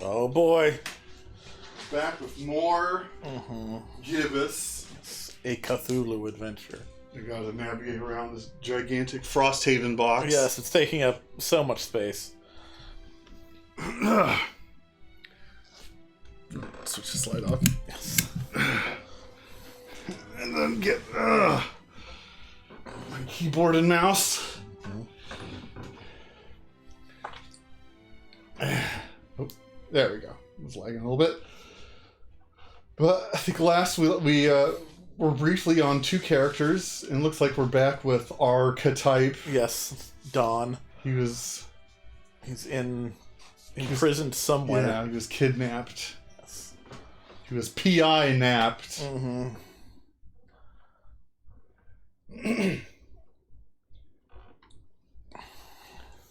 Oh boy. Back with more Gibbous. A Cthulhu adventure. We gotta navigate around this gigantic Frosthaven box. Yes, it's taking up so much space. Switch the slide off. Yes. And then get my keyboard and mouse. Oh, there we go. It was lagging a little bit. But I think last we were briefly on two characters, and it looks like we're back with our archetype. Yes, Don. He's imprisoned somewhere. Yeah, he was kidnapped. Yes. He was PI napped.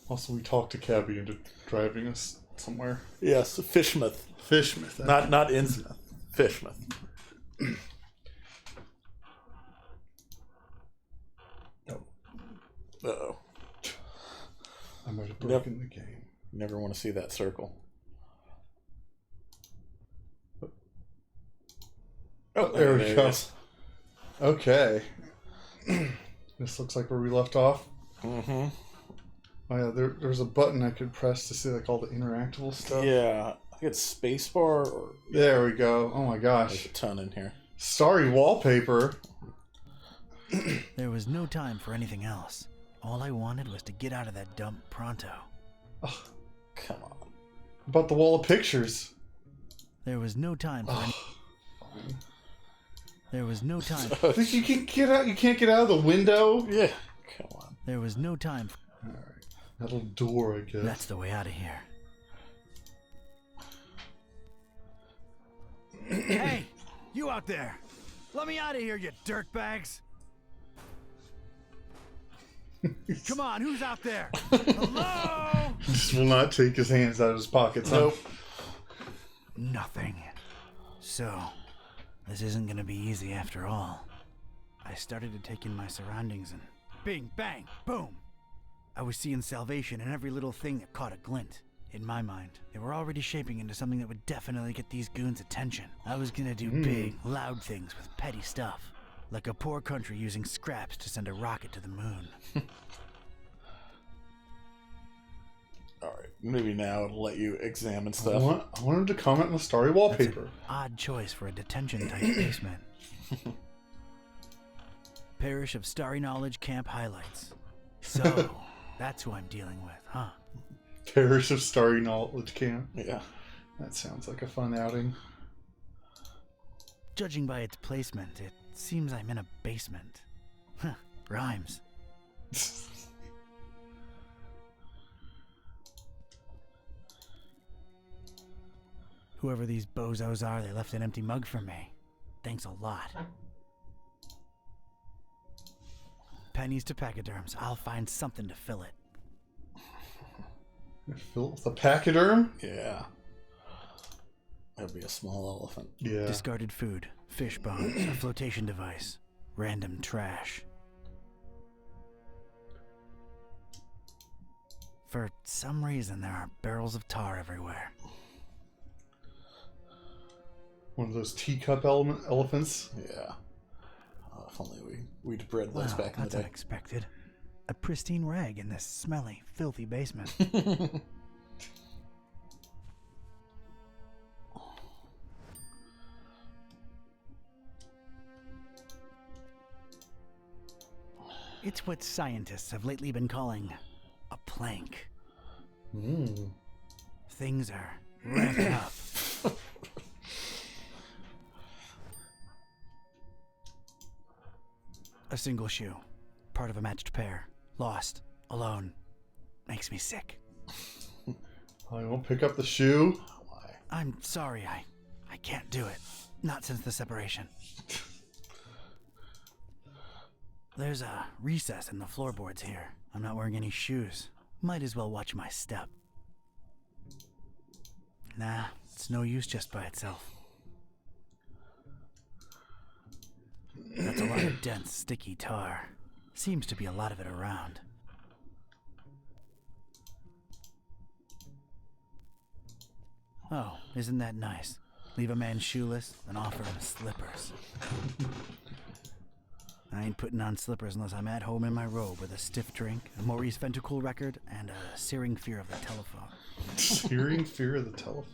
Also, we talked to Cabby into driving us somewhere. Yes, Fishmouth. Fishmouth. Not Innsmouth. Fishmouth. Uh-oh. I might have broken the game. Never want to see that circle. Oh, there we go. Is. Okay. This looks like where we left off. Mm-hmm. Oh yeah, there's a button I could press to see like all the interactable stuff. Yeah, I think it's spacebar or... There we go. Oh my gosh. There's a ton in here. Starry wallpaper. There was no time for anything else. All I wanted was to get out of that dump pronto. Oh, come on. About the wall of pictures. There was no time for Fine. There was no time. I think you can get out. You can't get out of the window. Yeah, come on. There was no time. All right, that little door, I guess. That's the way out of here. Hey, you out there! Let me out of here, you dirtbags! Come on, who's out there? Hello? He just will not take his hands out of his pockets. Nope. Nothing. So, this isn't gonna be easy after all. I started to take in my surroundings and bing, bang, boom! I was seeing salvation in every little thing that caught a glint. In my mind, they were already shaping into something that would definitely get these goons' attention. I was gonna do big, loud things with petty stuff. Like a poor country using scraps to send a rocket to the moon. Alright, maybe now it'll let you examine I stuff. want him to comment on the starry wallpaper. That's an odd choice for a detention-type basement. Parish of Starry Knowledge Camp highlights. So, that's who I'm dealing with, huh? Parish of Starry Knowledge Camp. Yeah. That sounds like a fun outing. Judging by its placement, it seems I'm in a basement. Huh, rhymes. Whoever these bozos are, they left an empty mug for me. Thanks a lot. Pennies to pachyderms. I'll find something to fill it. Fill it with a pachyderm? Yeah. That'd be a small elephant. Yeah. Discarded food, fish bones, a flotation device, random trash. For some reason, there are barrels of tar everywhere. One of those teacup elephants. Yeah. If only we'd bred those back in the That's day. unexpected. A pristine rag in this smelly, filthy basement. It's what scientists have lately been calling a plank. Things are ramping up. A single shoe, part of a matched pair, lost, alone, makes me sick. I won't pick up the shoe. Why? I'm sorry, I can't do it. Not since the separation. There's a recess in the floorboards here. I'm not wearing any shoes. Might as well watch my step. Nah, it's no use just by itself. That's a lot of dense, sticky tar. Seems to be a lot of it around. Oh, isn't that nice? Leave a man shoeless and offer him slippers. I ain't putting on slippers unless I'm at home in my robe with a stiff drink, a Maurice Ventricle record, and a searing fear of the telephone. Searing fear of the telephone.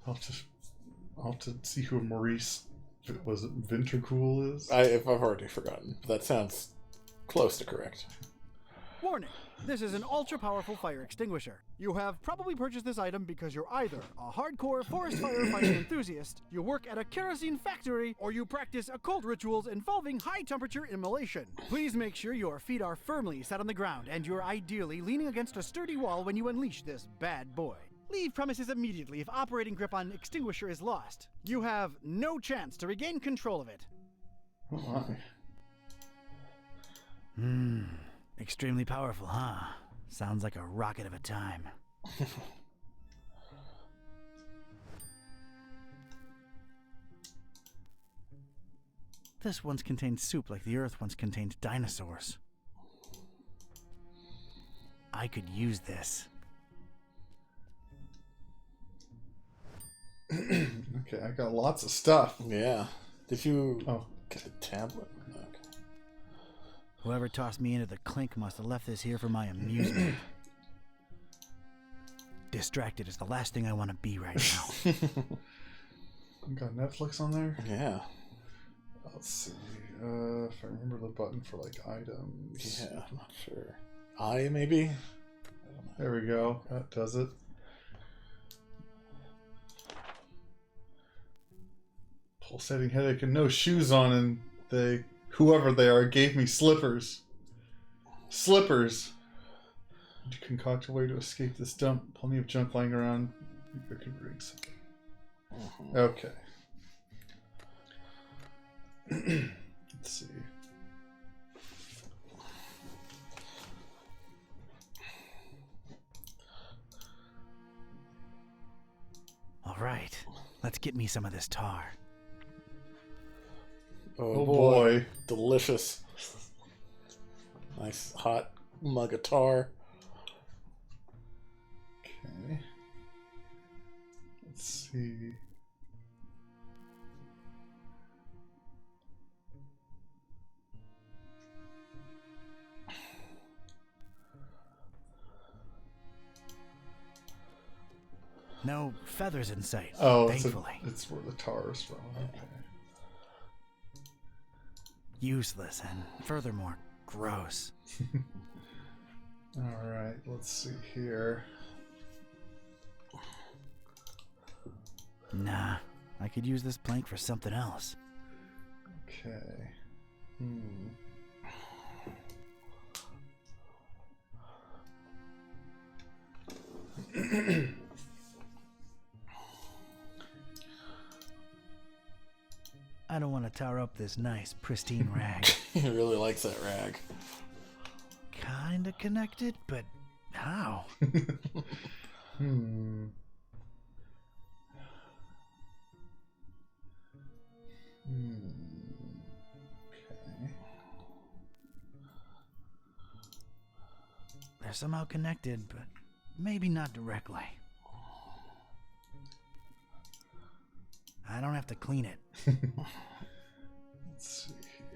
I'll have to see who Maurice Ventricle is. If I've already forgotten. That sounds close to correct. Warning! This is an ultra-powerful fire extinguisher. You have probably purchased this item because you're either a hardcore forest firefighting enthusiast, you work at a kerosene factory, or you practice occult rituals involving high-temperature immolation. Please make sure your feet are firmly set on the ground and you're ideally leaning against a sturdy wall when you unleash this bad boy. Leave premises immediately if operating grip on extinguisher is lost. You have no chance to regain control of it. Oh my. Extremely powerful, huh? Sounds like a rocket of a time. This once contained soup like the Earth once contained dinosaurs. I could use this. Okay, I got lots of stuff. Yeah. Did you Oh. get a tablet? Okay. Whoever tossed me into the clink must have left this here for my amusement. Distracted is the last thing I want to be right now. You got Netflix on there? Yeah. Let's see. If I remember the button for like items. Yeah, I'm not sure. Maybe? I don't know. There we go. That does it. Pulsating headache and no shoes on, and whoever they are, gave me slippers. Slippers! You concoct a way to escape this dump. Plenty of junk lying around. You can bring something. Okay. Let's see. All right, let's get me some of this tar. Oh, boy. Delicious. Nice hot mug of tar. Okay. Let's see. No feathers in sight, Oh, thankfully. it's where the tar is from. Okay. Useless and furthermore, gross. All right, let's see here. Nah, I could use this plank for something else. Okay. I don't want to tar up this nice, pristine rag. He really likes that rag. Kinda connected, but how? Okay. They're somehow connected, but maybe not directly. I don't have to clean it. Let's see here.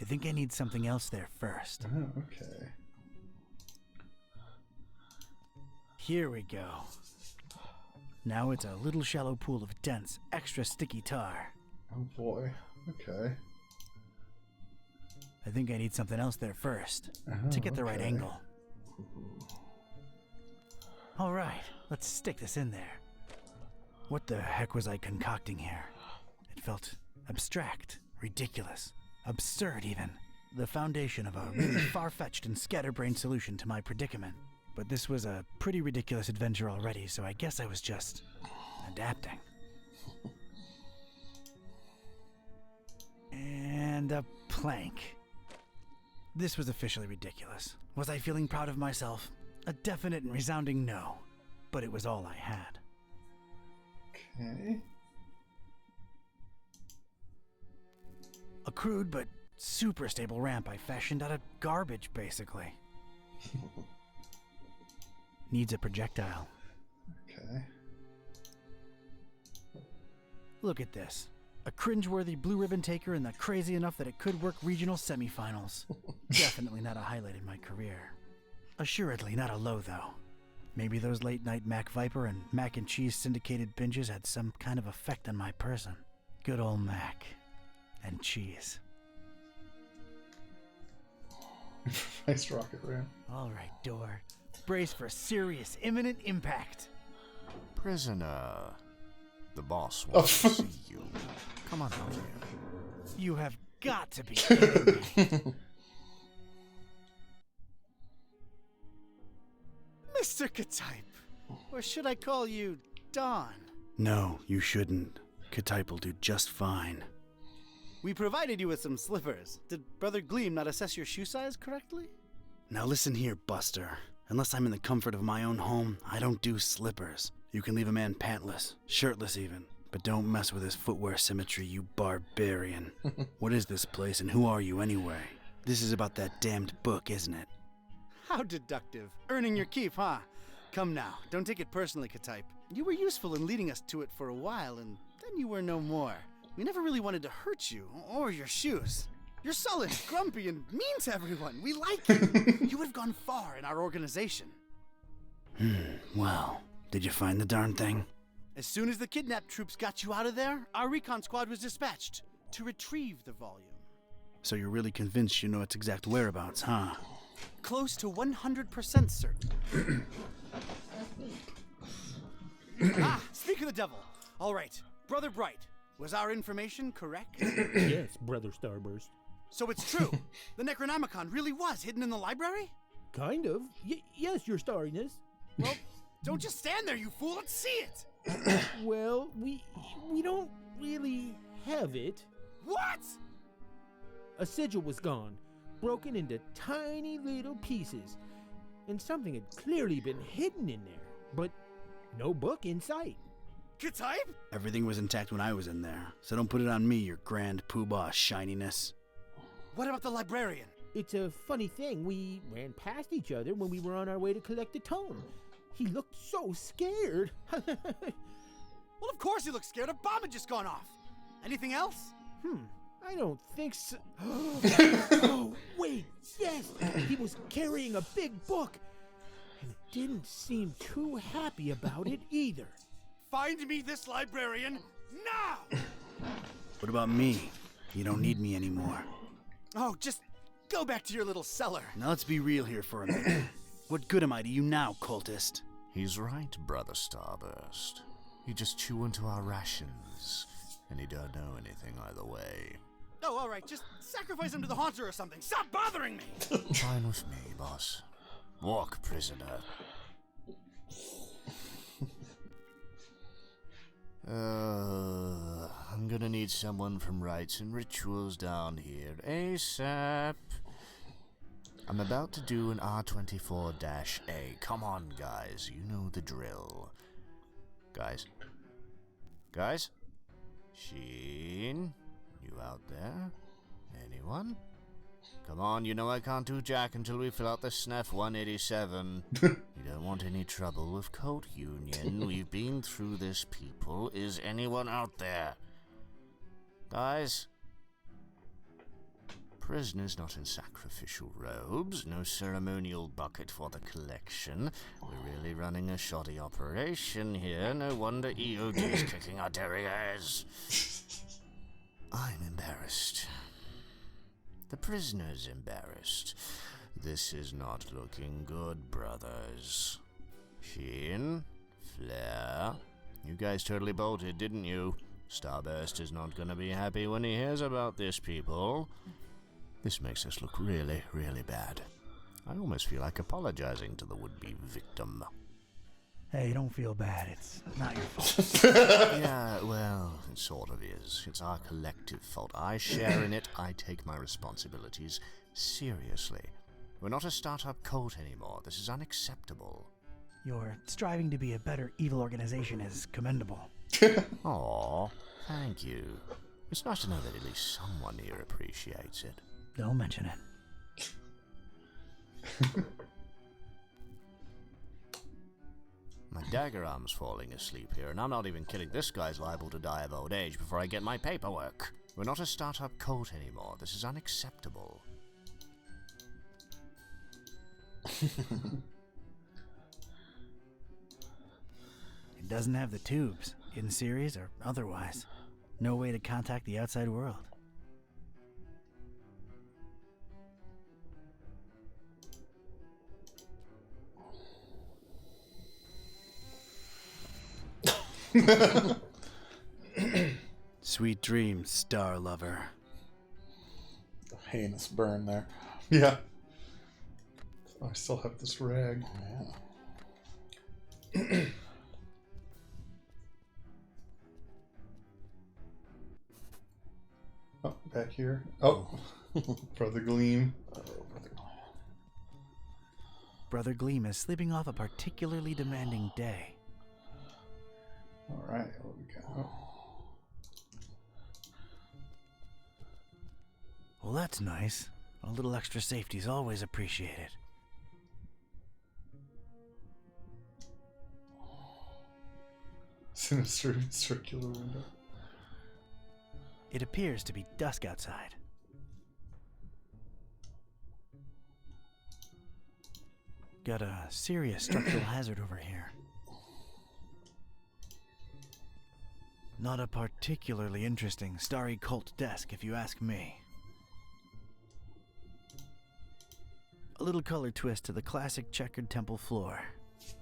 I think I need something else there first. Oh, okay. Here we go. Now it's a little shallow pool of dense, extra sticky tar. Oh boy. Okay. I think I need something else there first to get the right okay. angle. All right, let's stick this in there. What the heck was I concocting here? It felt abstract, ridiculous, absurd even. The foundation of a really far-fetched and scatterbrained solution to my predicament. But this was a pretty ridiculous adventure already, so I guess I was just adapting. And a plank. This was officially ridiculous. Was I feeling proud of myself? A definite and resounding no. But it was all I had. Okay. A crude but super stable ramp I fashioned out of garbage, basically. Needs a projectile. Okay. Look at this. A cringeworthy blue ribbon taker and the crazy enough that it could work regional semifinals. Definitely not a highlight in my career. Assuredly not a low, though. Maybe those late night Mac Viper and mac and cheese syndicated binges had some kind of effect on my person. Good old Mac and cheese. Nice rocket ramp. All right, door. Brace for serious, imminent impact. Prisoner. The boss wants to see you. Come on out here. You have got to be kidding me. Mr. Ktype. Or should I call you Don? No, you shouldn't. Ktype will do just fine. We provided you with some slippers. Did Brother Gleam not assess your shoe size correctly? Now listen here, Buster. Unless I'm in the comfort of my own home, I don't do slippers. You can leave a man pantless, shirtless even, but don't mess with his footwear symmetry, you barbarian. What is this place and who are you anyway? This is about that damned book, isn't it? How deductive. Earning your keep, huh? Come now, don't take it personally, Ktype. You were useful in leading us to it for a while, and then you were no more. We never really wanted to hurt you, or your shoes. You're sullen, grumpy, and mean to everyone. We like you. You would have gone far in our organization. Well, did you find the darn thing? As soon as the kidnapped troops got you out of there, our recon squad was dispatched to retrieve the volume. So you're really convinced you know its exact whereabouts, huh? Close to 100% certain. Speak of the devil. All right, Brother Bright, was our information correct? Yes, Brother Starburst. So it's true. The Necronomicon really was hidden in the library? Kind of. Yes, Your Starriness. Well, don't just stand there, you fool. Let's see it. Well, we don't really have it. What? A sigil was gone, broken into tiny little pieces, and something had clearly been hidden in there, but no book in sight. Ktype? Everything was intact when I was in there, so don't put it on me, your grand poobah shininess. What about the librarian? It's a funny thing. We ran past each other when we were on our way to collect the tome. He looked so scared. Well, of course he looks scared. A bomb had just gone off. Anything else? I don't think so. Oh, wait, yes! He was carrying a big book, and didn't seem too happy about it either. Find me this librarian now! What about me? You don't need me anymore. Oh, just go back to your little cellar. Now let's be real here for a minute. What good am I to you now, cultist? He's right, Brother Starburst. You just chew into our rations, and he don't know anything either way. Oh, all right. Just sacrifice him to the haunter or something. Stop bothering me! Fine with me, boss. Walk, prisoner. I'm gonna need someone from Rites and Rituals down here ASAP. I'm about to do an R24-A. Come on, guys. You know the drill. Guys? Sheen? You out there? Anyone? Come on, you know I can't do jack until we fill out the SNF 187. You don't want any trouble with Cult Union. We've been through this, people. Is anyone out there? Guys? Prisoners not in sacrificial robes. No ceremonial bucket for the collection. We're really running a shoddy operation here. No wonder EOD's kicking our derrieres. I'm embarrassed. The prisoner's embarrassed. This is not looking good, brothers. Sheen? Flair? You guys totally bolted, didn't you? Starburst is not gonna be happy when he hears about this, people. This makes us look really, really bad. I almost feel like apologizing to the would-be victim. Hey, don't feel bad. It's not your fault. Yeah, well, it sort of is. It's our collective fault. I share in it. I take my responsibilities seriously. We're not a startup cult anymore. This is unacceptable. Your striving to be a better evil organization is commendable. Aw, thank you. It's nice to know that at least someone here appreciates it. Don't mention it. My dagger arm's falling asleep here, and I'm not even kidding. This guy's liable to die of old age before I get my paperwork. We're not a startup cult anymore. This is unacceptable. It doesn't have the tubes, in series or otherwise. No way to contact the outside world. Sweet dreams, star lover. Heinous burn there. Yeah. I still have this rag. Yeah. Oh, back here. Oh, Brother Gleam. Brother Gleam is sleeping off a particularly demanding day. All right, what we got? Oh. Well, that's nice. A little extra safety is always appreciated. Sinister circular window. It appears to be dusk outside. Got a serious structural hazard over here. Not a particularly interesting starry cult desk, if you ask me. A little color twist to the classic checkered temple floor.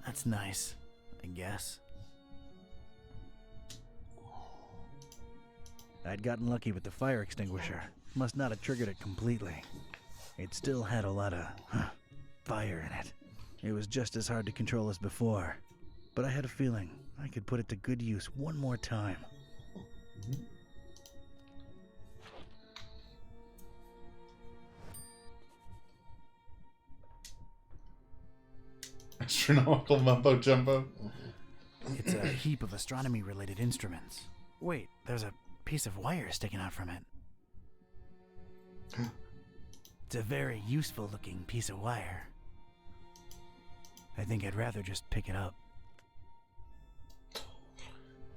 That's nice, I guess. I'd gotten lucky with the fire extinguisher. Must not have triggered it completely. It still had a lot of fire in it. It was just as hard to control as before, but I had a feeling I could put it to good use one more time. Mm-hmm. Astronomical mumbo jumbo. It's a heap of astronomy-related instruments. Wait, there's a piece of wire sticking out from it. It's a very useful-looking piece of wire. I think I'd rather just pick it up.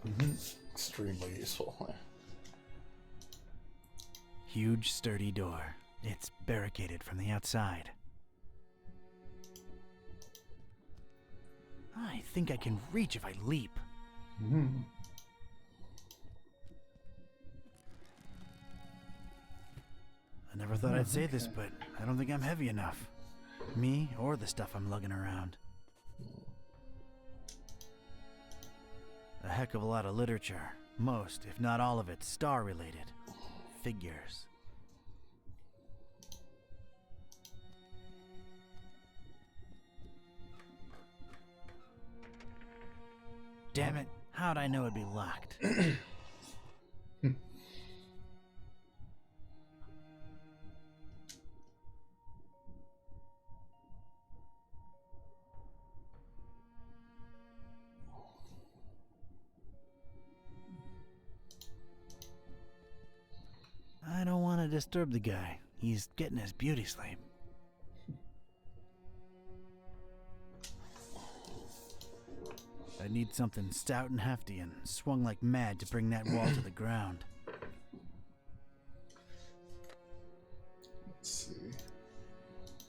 Mm-hmm. Extremely useful. Huge, sturdy door. It's barricaded from the outside. I think I can reach if I leap. Mm-hmm. I never thought I'd say this, but I don't think I'm heavy enough. Me or the stuff I'm lugging around. A heck of a lot of literature. Most, if not all of it, star-related. Figures. Damn it, how'd I know it'd be locked? I don't want to disturb the guy. He's getting his beauty sleep. I need something stout and hefty and swung like mad to bring that wall to the ground. Let's see.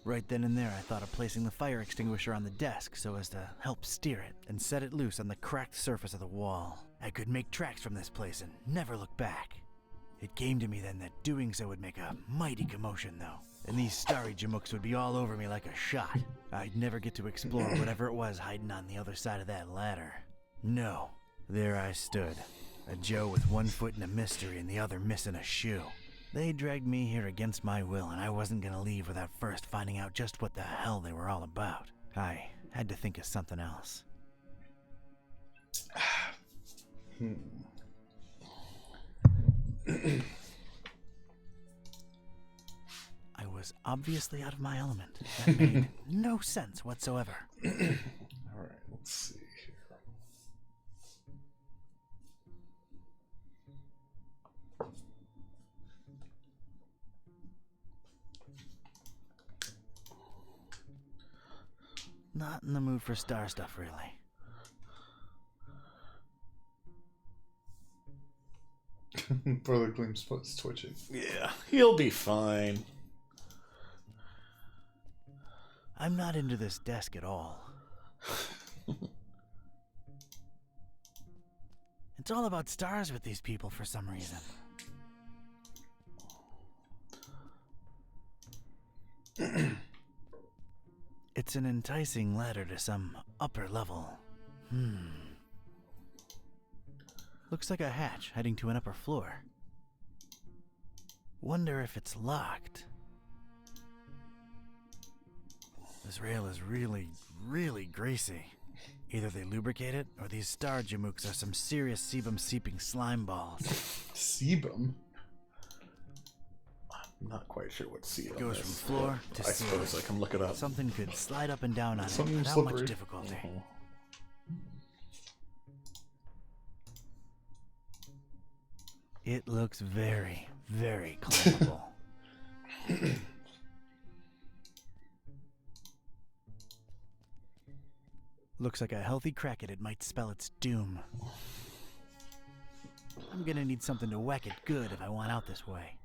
Right then and there, I thought of placing the fire extinguisher on the desk so as to help steer it and set it loose on the cracked surface of the wall. I could make tracks from this place and never look back. It came to me then that doing so would make a mighty commotion, though, and these starry jamooks would be all over me like a shot. I'd never get to explore whatever it was hiding on the other side of that ladder. No. There I stood, a Joe with one foot in a mystery and the other missing a shoe. They dragged me here against my will, and I wasn't gonna leave without first finding out just what the hell they were all about. I had to think of something else. I was obviously out of my element. That made no sense whatsoever. All right, let's see here. Not in the mood for star stuff, really. Brother Gleam's foot's twitching. Yeah, he'll be fine. I'm not into this desk at all. It's all about stars with these people for some reason. It's an enticing ladder to some upper level. Looks like a hatch heading to an upper floor. Wonder if it's locked. This rail is really, really greasy. Either they lubricate it, or these star jamooks are some serious sebum-seeping slime balls. Sebum? I'm not quite sure what sebum It goes is. from floor to I ceiling. suppose I can look it up. Something could slide up and down on it Something without slippery. much difficulty. It looks very, very climbable. Looks like a healthy crack at it might spell its doom. I'm gonna need something to whack it good if I want out this way.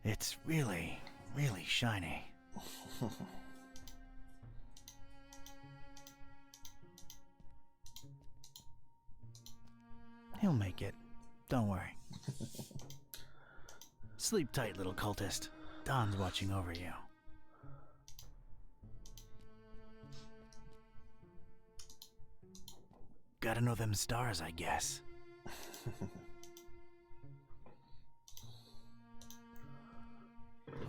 It's really, really shiny. He'll make it. Don't worry. Sleep tight, little cultist. Don's watching over you. Gotta know them stars, I guess.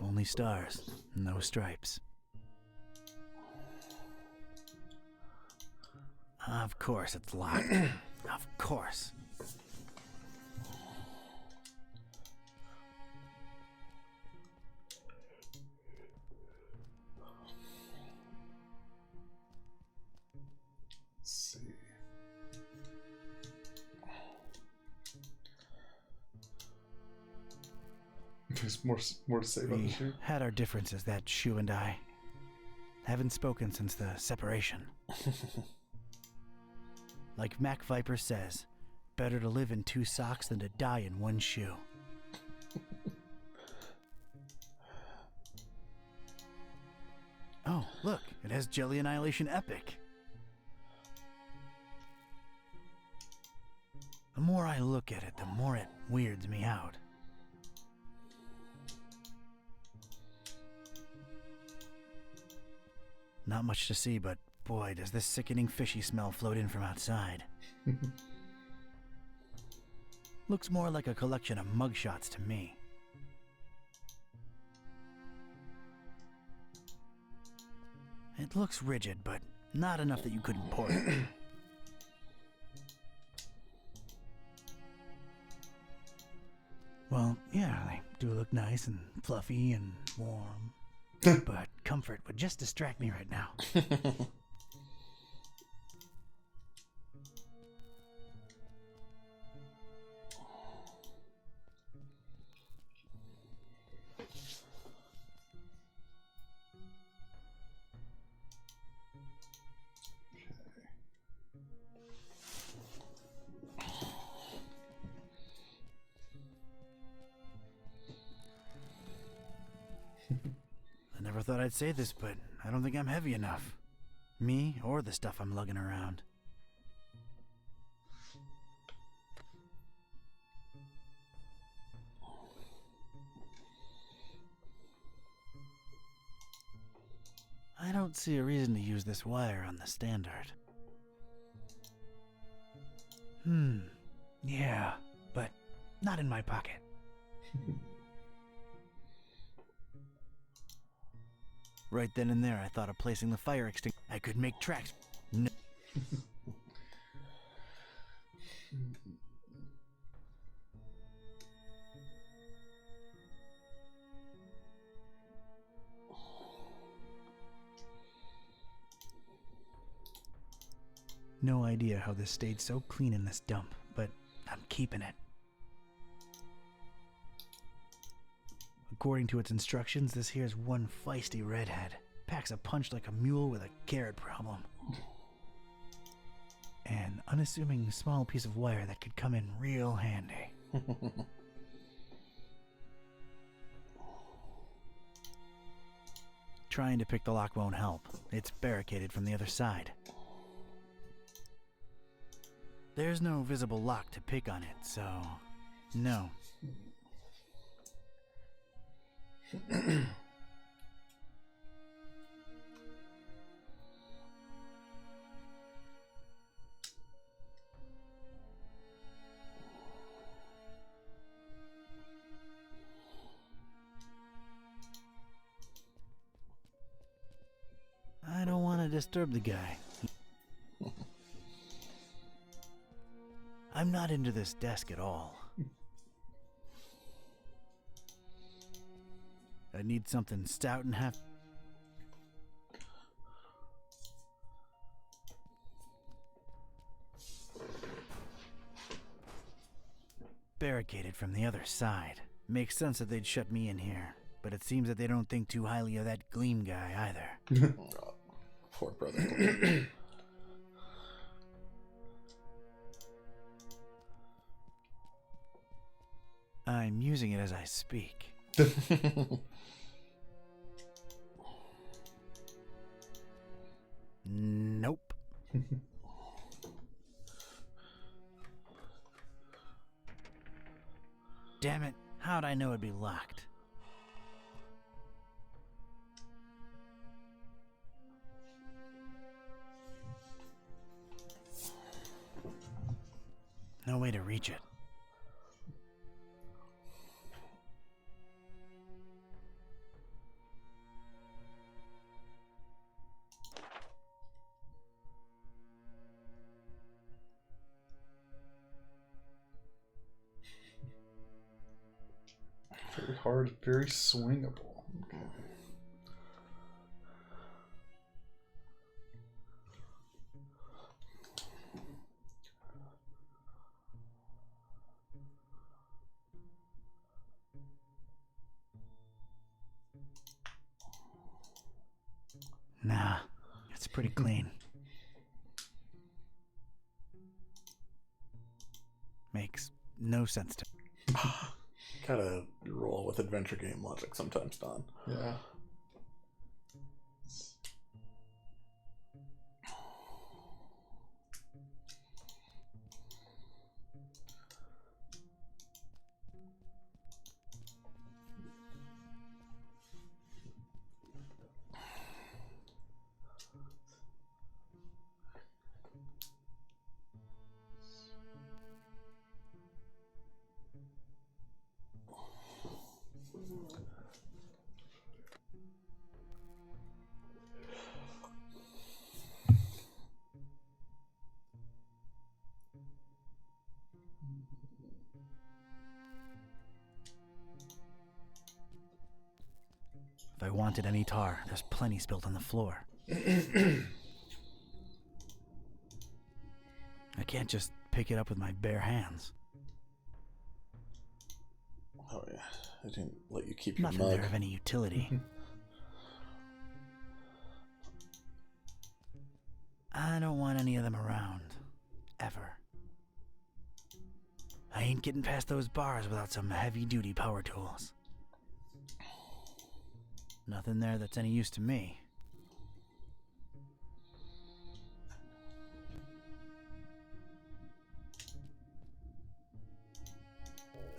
Only stars, no stripes. Of course it's locked. Of course. Let's see. There's more to say about We this, dude. had our differences, that Shu and I. Haven't spoken since the separation. Like Mac Viper says, better to live in 2 socks than to die in 1 shoe. Oh, look, it has Jelly Annihilation Epic. The more I look at it, the more it weirds me out. Not much to see, but boy, does this sickening fishy smell float in from outside. Looks more like a collection of mugshots to me. It looks rigid, but not enough that you couldn't pour it. Well, yeah, they do look nice and fluffy and warm. But comfort would just distract me right now. I never thought I'd say this, but I don't think I'm heavy enough. Me or the stuff I'm lugging around. I don't see a reason to use this wire on the standard. Yeah, but not in my pocket. Right then and there, I thought of placing the fire extinguisher. I could make tracks. No. No idea how this stayed so clean in this dump, but I'm keeping it. according to its instructions, this here's one feisty redhead. Packs a punch like a mule with a carrot problem. An unassuming small piece of wire that could come in real handy. Trying to pick the lock won't help. It's barricaded from the other side. There's no visible lock to pick on it, so no. I don't want to disturb the guy. I'm not into this desk at all. I need something stout and half. Barricaded from the other side. Makes sense that they'd shut me in here, but it seems that they don't think too highly of that Gleam guy either. Poor brother. I'm using it as I speak. Nope. Damn it, how'd I know it'd be locked? No way to reach it. Very hard, very swingable. Okay. Nah, it's pretty clean. Makes no sense to me. Gotta roll with adventure game logic sometimes, Don. Yeah. If I wanted any tar, there's plenty spilt on the floor. I can't just pick it up with my bare hands. Oh yeah, I didn't let you keep your Nothing mug. there of any utility. I don't want any of them around. Ever. I ain't getting past those bars without some heavy-duty power tools. Nothing there that's any use to me.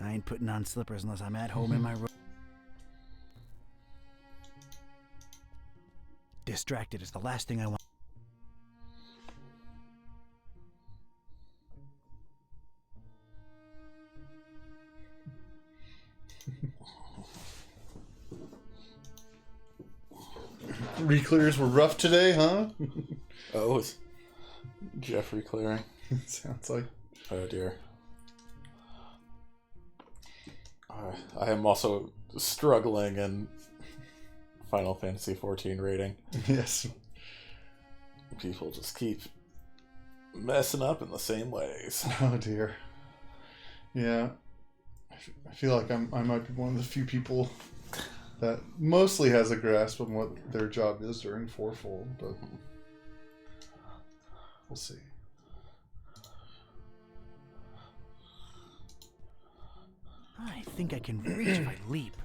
I ain't putting on slippers unless I'm at home in my room. Distracted is the last thing I want. Reclears were rough today, huh? Oh, it's Jeffrey clearing. Sounds like. Oh dear. I am also struggling in Final Fantasy XIV rating. Yes. People just keep messing up in the same ways. Oh dear. Yeah. I feel like I might be one of the few people that mostly has a grasp on what their job is during Fourfold, but we'll see. I think I can reach if I leap.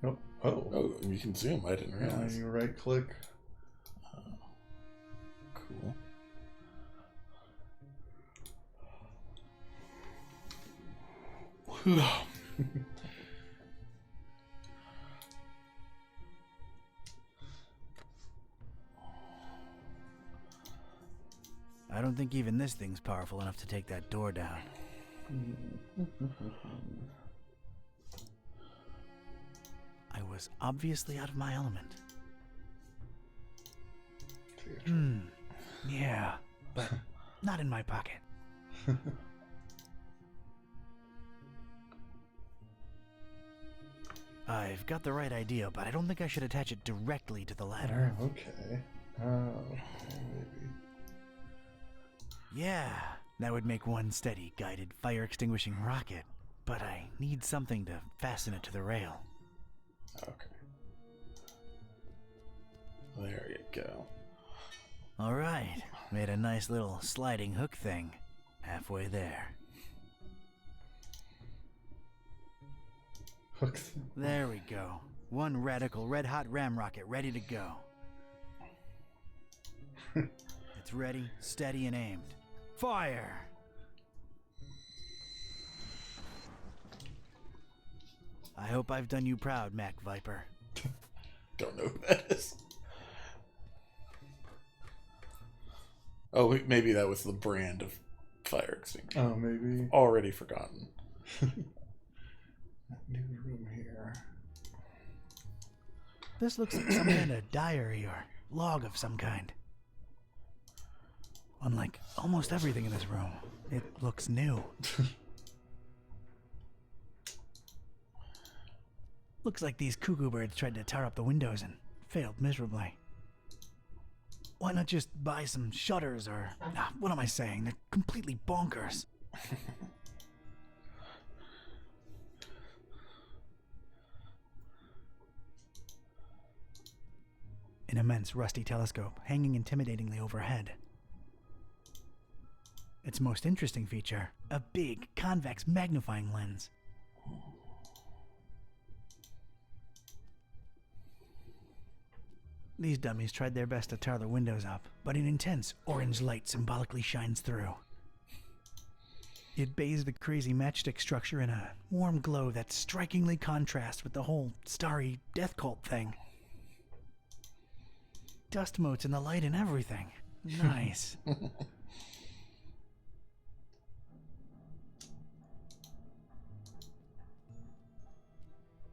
Oh, Oh, you can zoom. I didn't realize. you right click. Cool. I don't think even this thing's powerful enough to take that door down. I was obviously out of my element. Yeah, but not in my pocket. I've got the right idea, but I don't think I should attach it directly to the ladder. Oh, okay. Maybe. Yeah, that would make one steady, guided, fire-extinguishing rocket. But I need something to fasten it to the rail. Okay. There you go. All right, made a nice little sliding hook thing. Halfway there. Hooks. There we go. One radical red-hot ram rocket ready to go. It's ready, steady, and aimed. Fire! I hope I've done you proud, Mac Viper. Don't know who that is. Oh, maybe that was the brand of fire extinguisher. Oh, maybe. Already forgotten. New room here. This looks like some kind of diary or log of some kind. Unlike almost everything in this room, it looks new. Looks like these cuckoo birds tried to tear up the windows and failed miserably. Why not just buy some shutters or... what am I saying? They're completely bonkers. An immense rusty telescope hanging intimidatingly overhead. Its most interesting feature, a big convex magnifying lens. These dummies tried their best to tar the windows up, but an intense orange light symbolically shines through. It bathes the crazy matchstick structure in a warm glow that strikingly contrasts with the whole starry death cult thing. Dust motes in the light and everything. Nice.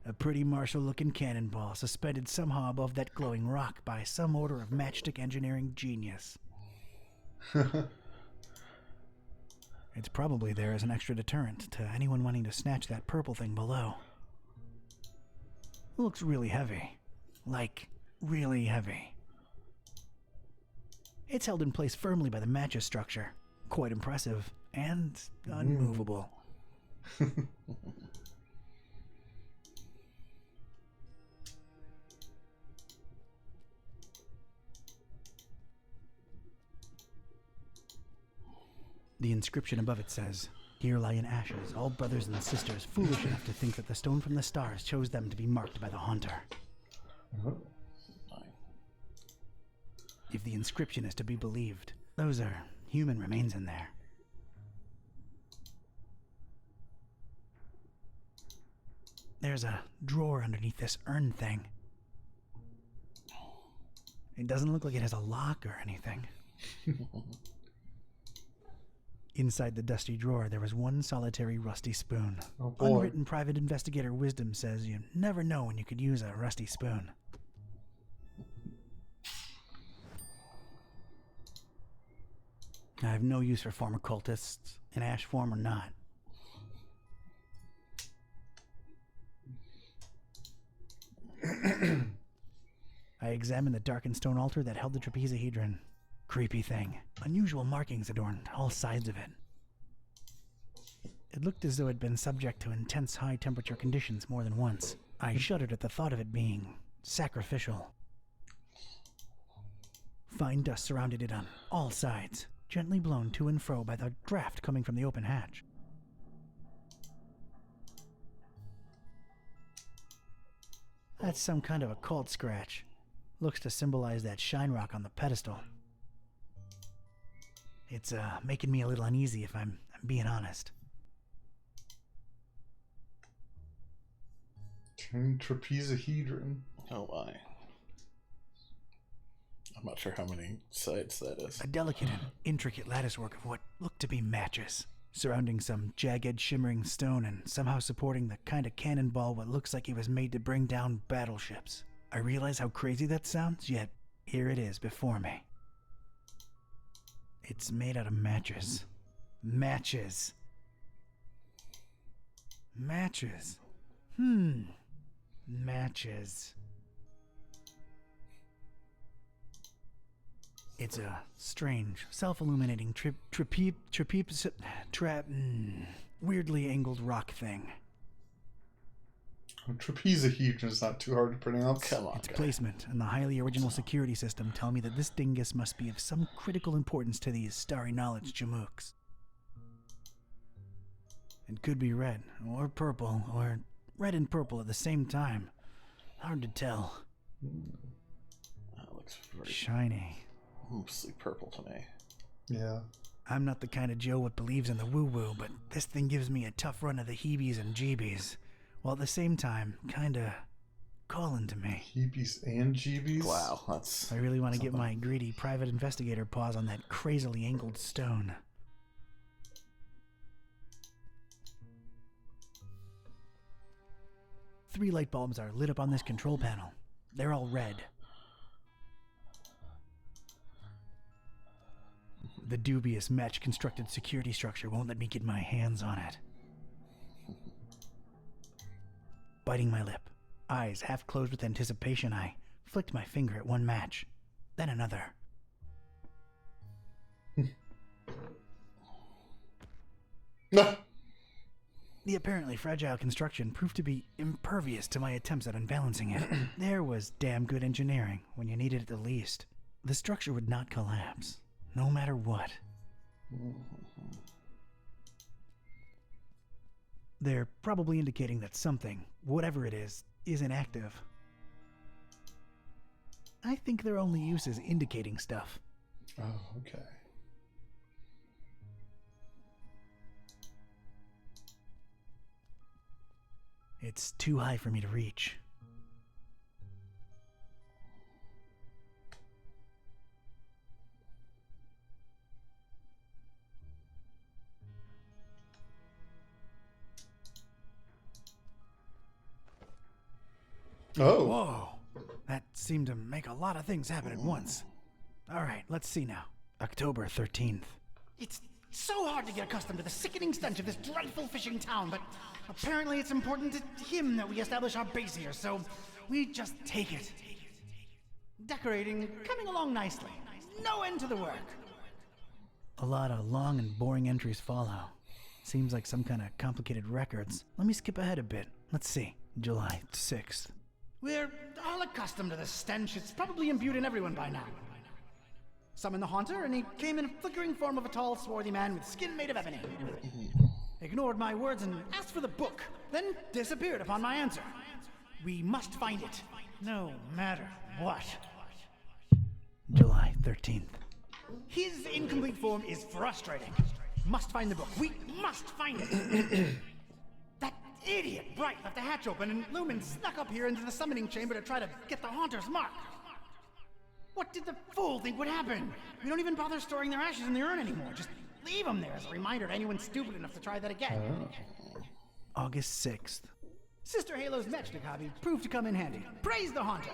A pretty martial-looking cannonball suspended somehow above that glowing rock by some order of matchstick engineering genius. It's probably there as an extra deterrent to anyone wanting to snatch that purple thing below. It looks really heavy. Like, really heavy. It's held in place firmly by the match's structure. Quite impressive and unmovable. The inscription above it says, "Here lie in ashes all brothers and sisters foolish enough to think that the stone from the stars chose them to be marked by the haunter." If the inscription is to be believed, those are human remains in there. There's a drawer underneath this urn thing. It doesn't look like it has a lock or anything. Inside the dusty drawer, there was one solitary rusty spoon. Oh boy. Unwritten private investigator wisdom says you never know when you could use a rusty spoon. I have no use for former cultists, in ash form or not. I examined the darkened stone altar that held the trapezohedron. Creepy thing. Unusual markings adorned all sides of it. It looked as though it had been subject to intense high-temperature conditions more than once. I shuddered at the thought of it being sacrificial. Fine dust surrounded it on all sides, gently blown to and fro by the draft coming from the open hatch. That's some kind of occult scratch. Looks to symbolize that shine rock on the pedestal. It's making me a little uneasy if I'm being honest. Trapezohedron. Oh my. I'm not sure how many sides that is. A delicate and intricate latticework of what looked to be matches, surrounding some jagged, shimmering stone and somehow supporting the kind of cannonball what looks like it was made to bring down battleships. I realize how crazy that sounds, yet here it is before me. It's made out of matches. Matches. Matches. Matches. It's a strange, self-illuminating weirdly angled rock thing. Trapezohedron is not too hard to pronounce. Come on, Its guy. placement and the highly original security system tell me that this dingus must be of some critical importance to these starry knowledge jamooks. It could be red, or purple, or red and purple at the same time. Hard to tell. That looks very Shiny. mostly purple to me. Yeah. I'm not the kind of Joe what believes in the woo-woo, but this thing gives me a tough run of the heebies and jeebies, while at the same time, kinda calling to me. Heebies and jeebies. Wow, that's... I really want to get something. my greedy private investigator paws on that crazily angled stone. Three light bulbs are lit up on this control panel. They're all red. The dubious match-constructed security structure won't let me get my hands on it. Biting my lip, eyes half closed with anticipation, I flicked my finger at one match, then another. The apparently fragile construction proved to be impervious to my attempts at unbalancing it. There was damn good engineering when you needed it the least. The structure would not collapse, no matter what. They're probably indicating that something, whatever it is inactive. I think their only use is indicating stuff. Oh, okay. It's too high for me to reach. Oh. Whoa! That seemed to make a lot of things happen at once. All right, let's see now. October 13th. It's so hard to get accustomed to the sickening stench of this dreadful fishing town, but apparently it's important to him that we establish our base here, so we just take it. Decorating, coming along nicely. No end to the work. A lot of long and boring entries follow. Seems like some kind of complicated records. Let me skip ahead a bit. Let's see. July 6th. We're all accustomed to the stench. It's probably imbued in everyone by now. Summoned the Haunter, and he came in a flickering form of a tall, swarthy man with skin made of ebony. Ignored my words and asked for the book, then disappeared upon my answer. We must find it, no matter what. July 13th. His incomplete form is frustrating. Must find the book. We must find it. That idiot Bright left the hatch open, and Lumen snuck up here into the summoning chamber to try to get the Haunter's mark. What did the fool think would happen? We don't even bother storing their ashes in the urn anymore. Just leave them there as a reminder to anyone stupid enough to try that again. August 6th. Sister Halo's matchstick hobby proved to come in handy. Praise the Haunter!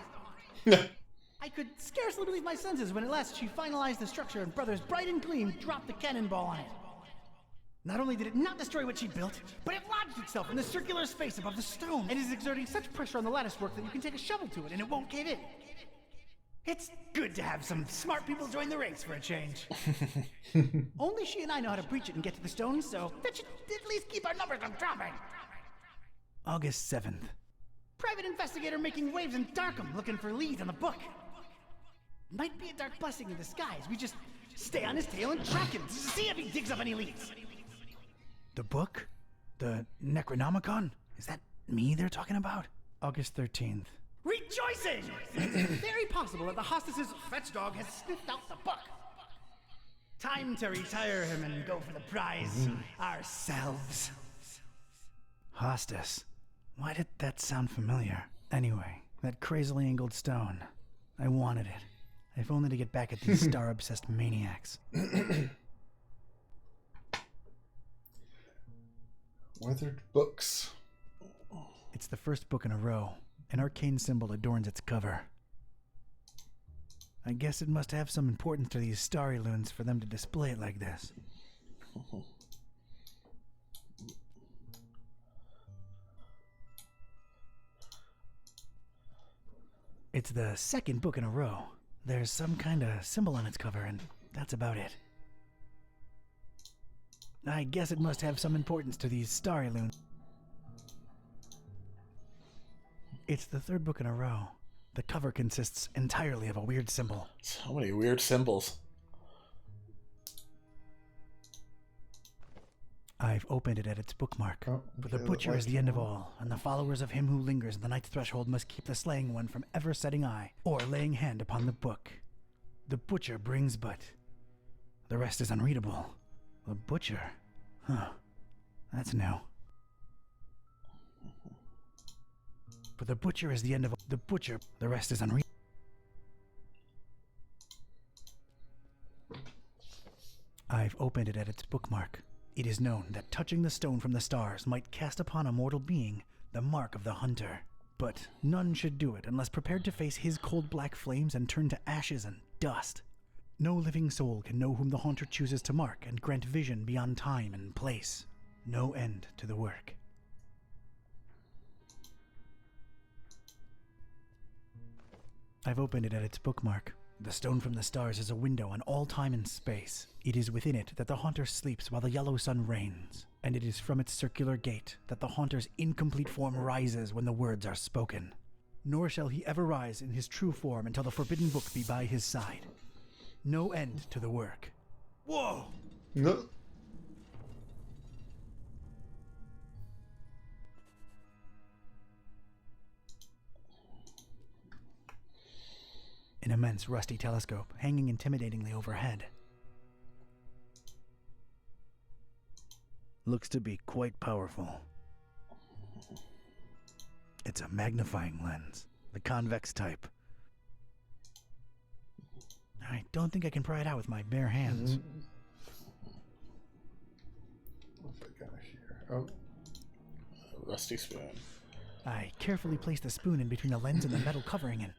I could scarcely believe my senses when at last she finalized the structure and Brothers Bright and Gleam dropped the cannonball on it. Not only did it not destroy what she built, but it lodged itself in the circular space above the stone and is exerting such pressure on the latticework that you can take a shovel to it and it won't cave in. It's good to have some smart people join the ranks for a change. Only she and I know how to breach it and get to the stones, so that should at least keep our numbers from dropping. August 7th. Private investigator making waves in Darkham looking for leads on the book. Might be a dark blessing in disguise. We just stay on his tail and track him to see if he digs up any leads. The book? The Necronomicon? Is that me they're talking about? August 13th. Rejoicing! It's very possible that the hostess's fetch dog has sniffed out the book. Time to retire him and go for the prize ourselves. Hostess. Why did that sound familiar? Anyway, that crazily angled stone. I wanted it. If only to get back at these star-obsessed maniacs. Weathered books. It's the first book in a row. An arcane symbol adorns its cover. I guess it must have some importance to these starry loons for them to display it like this. It's the second book in a row. There's some kind of symbol on its cover, and that's about it. I guess it must have some importance to these starry loons. It's the third book in a row. The cover consists entirely of a weird symbol. So many weird symbols. I've opened it at its bookmark. Oh, For the okay, butcher is like the end of all, and the followers of him who lingers at the night's threshold must keep the slaying one from ever setting eye or laying hand upon the book. The butcher brings but. The rest is unreadable. The butcher? Huh. That's new. For the butcher is the end of the butcher. The rest is unreadable. I've opened it at its bookmark. It is known that touching the stone from the stars might cast upon a mortal being the mark of the hunter. But none should do it unless prepared to face his cold black flames and turn to ashes and dust. No living soul can know whom the haunter chooses to mark and grant vision beyond time and place. No end to the work. I've opened it at its bookmark. The stone from the stars is a window on all time and space. It is within it that the haunter sleeps while the yellow sun reigns, and it is from its circular gate that the haunter's incomplete form rises when the words are spoken. Nor shall he ever rise in his true form until the forbidden book be by his side. No end to the work. Whoa! No. An immense rusty telescope hanging intimidatingly overhead. Looks to be quite powerful. It's a magnifying lens, the convex type. I don't think I can pry it out with my bare hands. What have I got here? Oh, A rusty spoon. I carefully place the spoon in between the lens and the metal covering and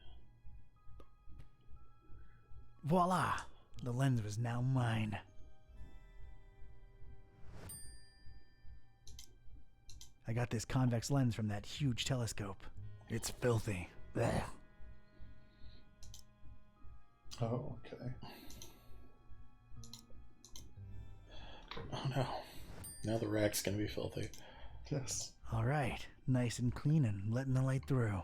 voila! The lens was now mine. I got this convex lens from that huge telescope. It's filthy. Blech. oh, okay. Oh no. Now the rack's gonna be filthy. Yes. All right, nice and clean and letting the light through.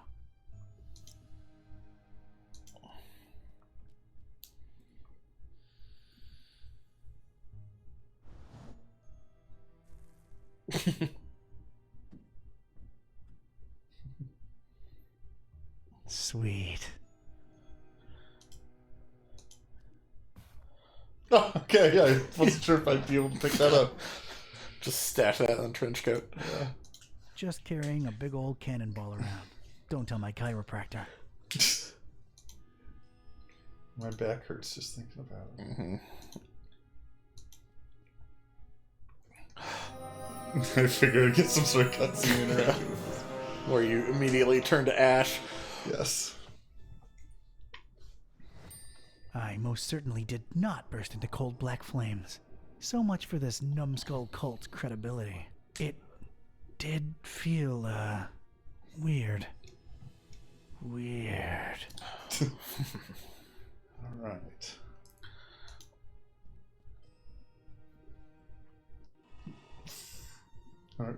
Sweet. Oh, okay, yeah, I wasn't sure if I'd be able to pick that up. Just stash that on a trench coat. Yeah. Just carrying a big old cannonball around. Don't tell my chiropractor. My back hurts just thinking about it. Mm-hmm. I figured I'd get some sort of cutscene in around. Where you immediately turn to ash. Yes. I most certainly did not burst into cold black flames. So much for this numbskull cult's credibility. It did feel, weird. Weird.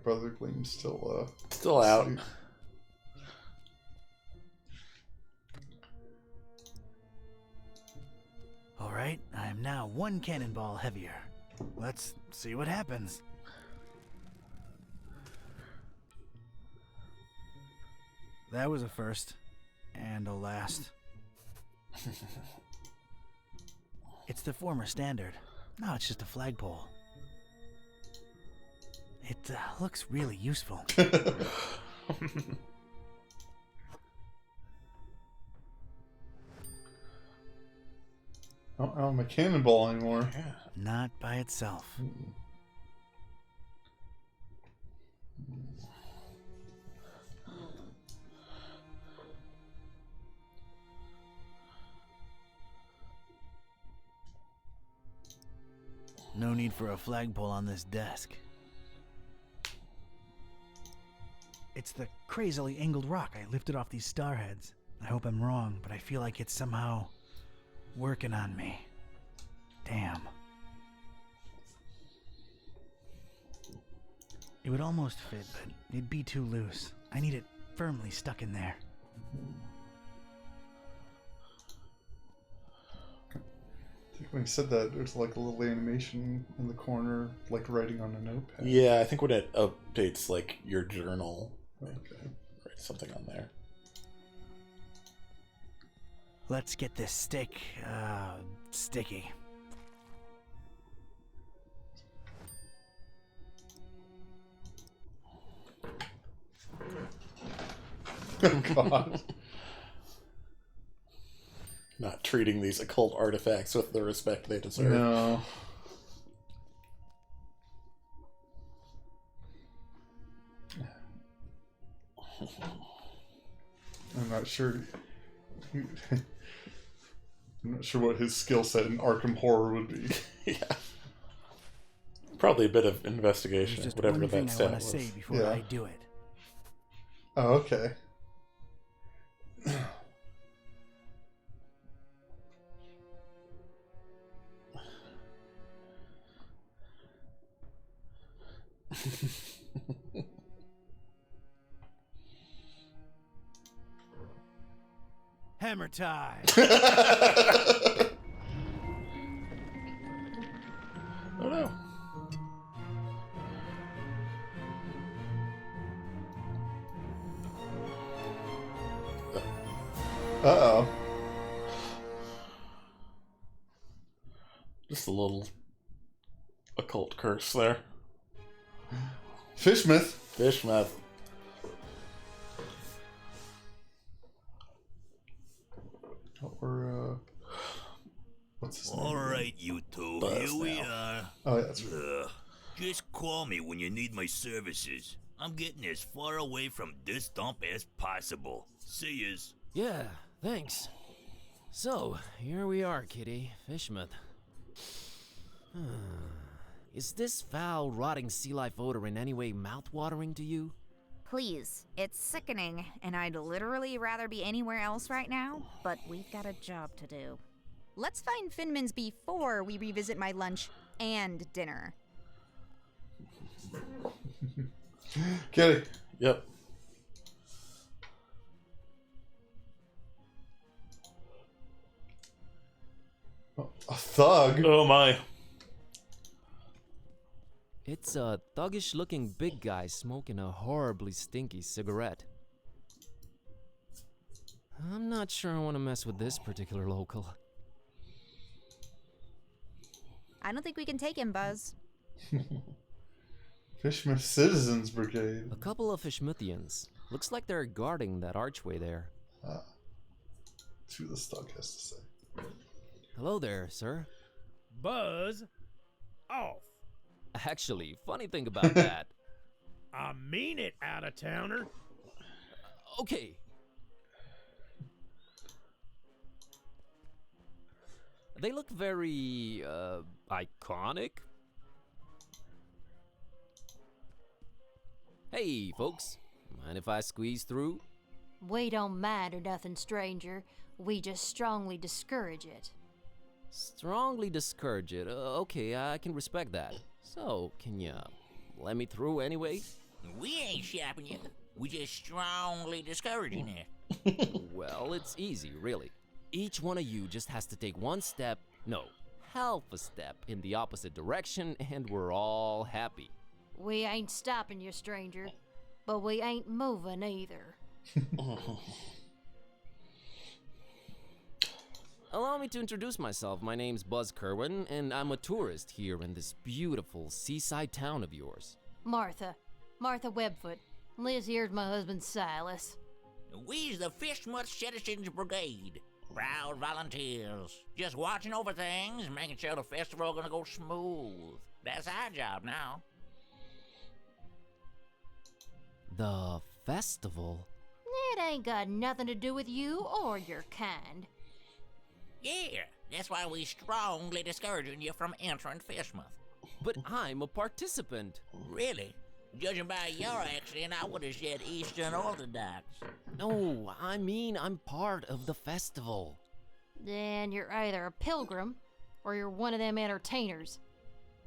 Brother Gleam's still out. asleep. All right, I am now 1 cannonball heavier. Let's see what happens. That was a first, and a last. It's the former standard. No, it's just a flagpole. It looks really useful. I don't have my cannonball anymore. Yeah. Not by itself. No need for a flagpole on this desk. It's the crazily angled rock I lifted off these starheads. I hope I'm wrong, but I feel like it's somehow working on me. Damn. It would almost fit, but it'd be too loose. I need it firmly stuck in there. I think when he said that, there's like a little animation in the corner, like writing on a notepad. Yeah, I think when it updates like your journal, Okay. write something on there. Let's get this stick, sticky. God. Not treating these occult artifacts with the respect they deserve. No. I'm not sure. I'm not sure what his skill set in Arkham Horror would be. Yeah. Probably a bit of There's investigation, just whatever one thing that I stat want to was. say before Yeah. I do it. Oh, okay. Hammer time! Oh no. Uh-oh. Just a little occult curse there. Fishmouth. Fish meth. Or, what's his name? All right, you two, Buzz here we now. are. Oh, yeah, that's right. Just call me when you need my services. I'm getting as far away from this dump as possible. See yous. Yeah, thanks. So, here we are, Kitty. Fishmouth. Is this foul, rotting sea life odor in any way mouth-watering to you? Please, it's sickening, and I'd literally rather be anywhere else right now, but we've got a job to do. Let's find Finman's before we revisit my lunch and dinner. Kitty. Yep. A thug? Oh my. It's a thuggish-looking big guy smoking a horribly stinky cigarette. I'm not sure I want to mess with this particular local. I don't think we can take him, Buzz. Fishmouth Citizens Brigade. A couple of Fishmouthians. Looks like they're guarding that archway there. That's what this thug has to say. Hello there, sir. Buzz off. Actually, funny thing about that. I mean it, out-of-towner. Okay. They look very, iconic. Hey, folks. Mind if I squeeze through? We don't mind or nothing, stranger. We just strongly discourage it. Strongly discourage it. Okay, I can respect that. So, can you let me through anyway? We ain't shopping you. We just strongly discouraging it. Well, it's easy, really. Each one of you just has to take one step, no, half a step in the opposite direction, and we're all happy. We ain't stopping you, stranger, but we ain't moving either. Allow me to introduce myself. My name's Buzz Kerwin, and I'm a tourist here in this beautiful seaside town of yours. Martha Webfoot. Liz here's my husband Silas. We's the Fishmuth Citizens Brigade. Proud volunteers. Just watching over things, making sure the festival gonna go smooth. That's our job now. The festival? It ain't got nothing to do with you or your kind. Yeah, that's why we strongly discouraging you from entering Fishmuth. But I'm a participant. Really? Judging by your accent, I would have said Eastern Orthodox. No, I mean I'm part of the festival. Then you're either a pilgrim or you're one of them entertainers.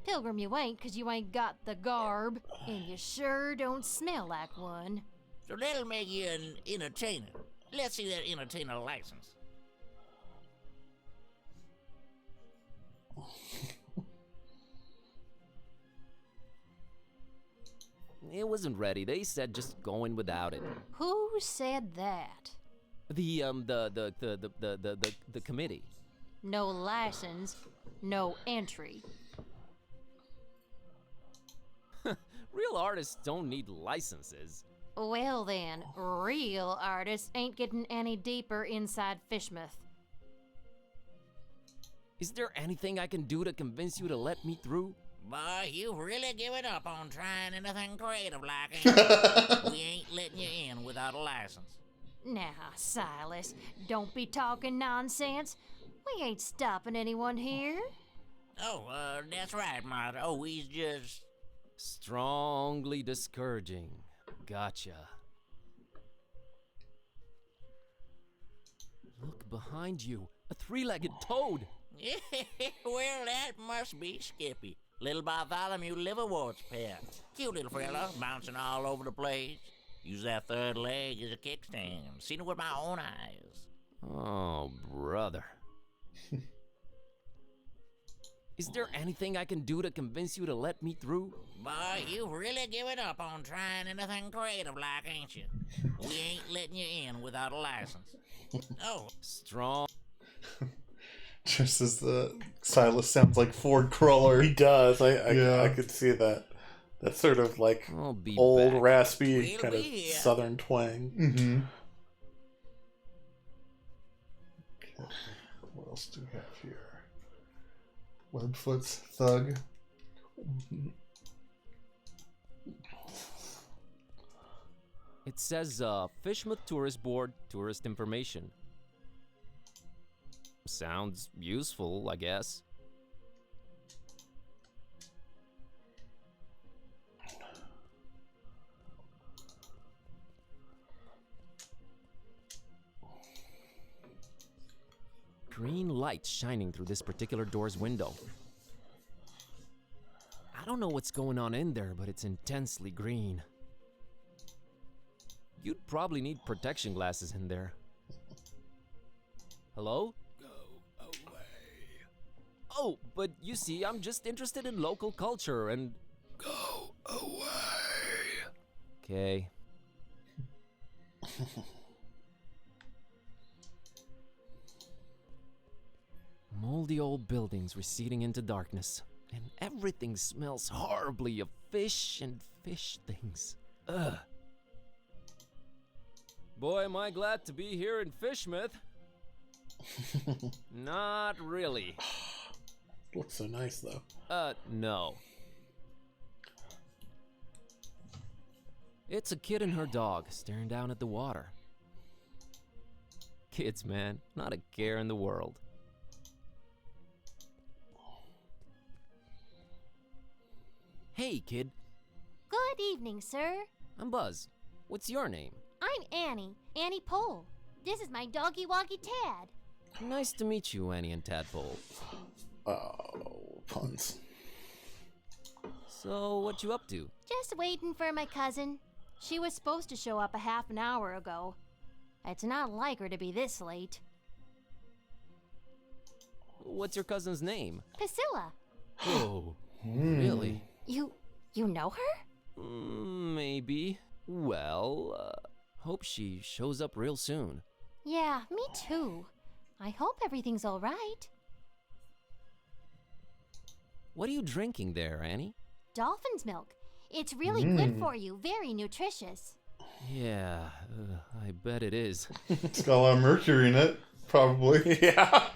Pilgrim you ain't, 'cause you ain't got the garb, and you sure don't smell like one. So that'll make you an entertainer. Let's see that entertainer license. It wasn't ready. They said just going without it. Who said that? The committee. No license, no entry. Real artists don't need licenses. Well then, real artists ain't getting any deeper inside Fishmuth. Is there anything I can do to convince you to let me through? Boy, you've really given up on trying anything creative like it. We ain't letting you in without a license. Now, Silas, don't be talking nonsense. We ain't stopping anyone here. Oh, that's right, Martha. Oh, we's just... Strongly discouraging. Gotcha. Look behind you. A three-legged toad. Well, that must be Skippy. Little Bartholomew Liverwort's pet. Cute little fella, bouncing all over the place. Use that third leg as a kickstand. Seen it with my own eyes. Oh, brother. Is there anything I can do to convince you to let me through? Boy, you've really given up on trying anything creative like, ain't you? We ain't letting you in without a license. Oh. Strong. Just as the Silas sounds like Ford Cruller. He does. I could see that. That sort of like old, back. raspy kind of southern twang. Mm-hmm. Okay. What else do we have here? Webfoot's thug. It says, Fishmuth Tourist Board, tourist information. Sounds useful, I guess. Green light shining through this particular door's window. I don't know what's going on in there, but it's intensely green. You'd probably need protection glasses in there. Hello? Go away. Oh, but you see, I'm just interested in local culture and... Go away. Okay. Moldy old buildings receding into darkness, and everything smells horribly of fish and fish things. Ugh. Boy, am I glad to be here in Fishmuth. Not really. Looks so nice, though. No. It's a kid and her dog staring down at the water. Kids, man, not a care in the world. Hey, kid. Good evening, sir. I'm Buzz. What's your name? I'm Annie Pole. This is my doggy woggy Tad. Nice to meet you, Annie and Tadpole. Oh, puns. So, what you up to? Just waiting for my cousin. She was supposed to show up a half an hour ago. It's not like her to be this late. What's your cousin's name? Priscilla. Oh, really? You know her? Maybe. Well, hope she shows up real soon. Yeah, me too. I hope everything's all right. What are you drinking there, Annie? Dolphin's milk. It's really good for you, very nutritious. Yeah, I bet it is. It's got a lot of mercury in it, probably. Yeah.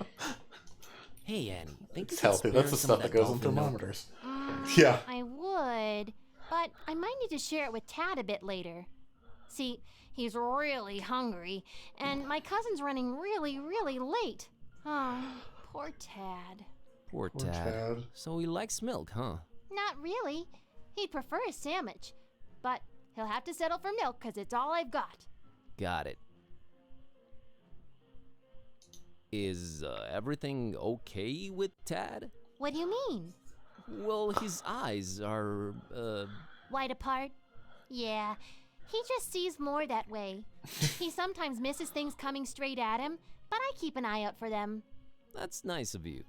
Hey, Annie, think It's you could healthy. spare That's the some of stuff that goes in dolphin milk? thermometers. Yeah. I would, but I might need to share it with Tad a bit later. See, he's really hungry, and my cousin's running really, really late. Oh, poor Tad. Poor Tad. Tad. So he likes milk, huh? Not really. He'd prefer a sandwich, but he'll have to settle for milk because it's all I've got. Got it. Is everything okay with Tad? What do you mean? Well, his eyes are, Wide apart? Yeah, he just sees more that way. He sometimes misses things coming straight at him, but I keep an eye out for them. That's nice of you.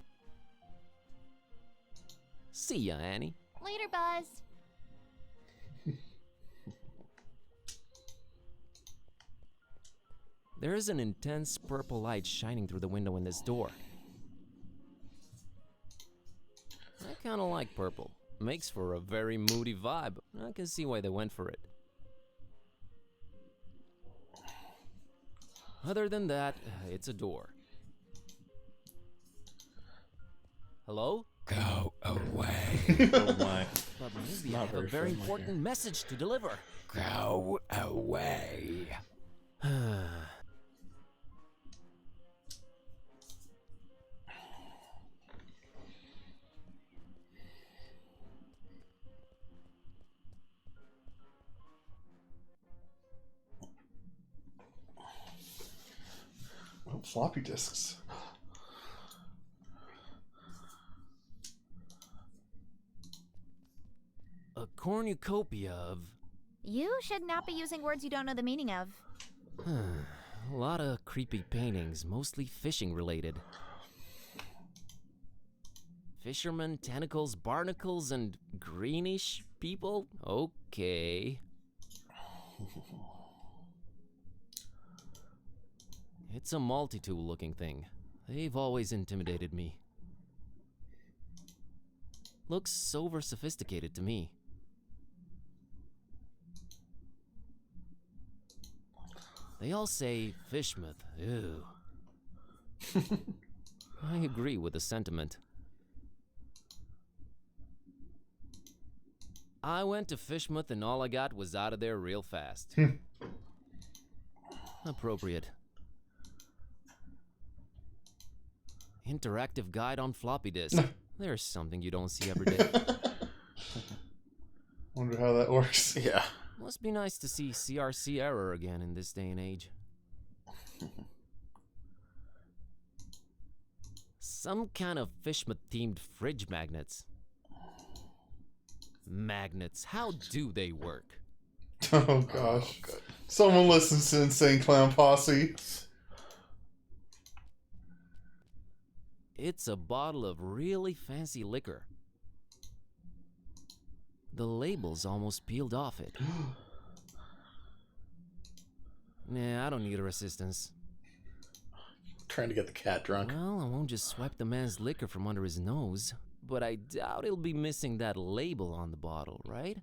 See ya, Annie. Later, Buzz. There is an intense purple light shining through the window in this door. I kinda like purple. Makes for a very moody vibe. I can see why they went for it. Other than that, it's a door. Hello? Go away. Oh my. But maybe I Not have a very very friendly important here. message to deliver. Go away. Oh, floppy disks. A cornucopia of... You should not be using words you don't know the meaning of. a lot of creepy paintings, mostly fishing related. Fishermen, tentacles, barnacles, and greenish people? Okay. It's a multi-tool looking thing. They've always intimidated me. Looks over sophisticated to me. They all say Fishmouth. Ew. I agree with the sentiment. I went to Fishmouth and all I got was out of there real fast. Appropriate. Interactive guide on floppy disk. There's something you don't see every day. Wonder how that works. Yeah. Must be nice to see CRC error again in this day and age. Some kind of Fishmouth-themed fridge magnets. Magnets, how do they work? Oh gosh. Someone listens to Insane Clown Posse. It's a bottle of really fancy liquor. The label's almost peeled off it. Nah, I don't need her assistance. Trying to get the cat drunk. Well, I won't just swipe the man's liquor from under his nose. But I doubt he'll be missing that label on the bottle, right?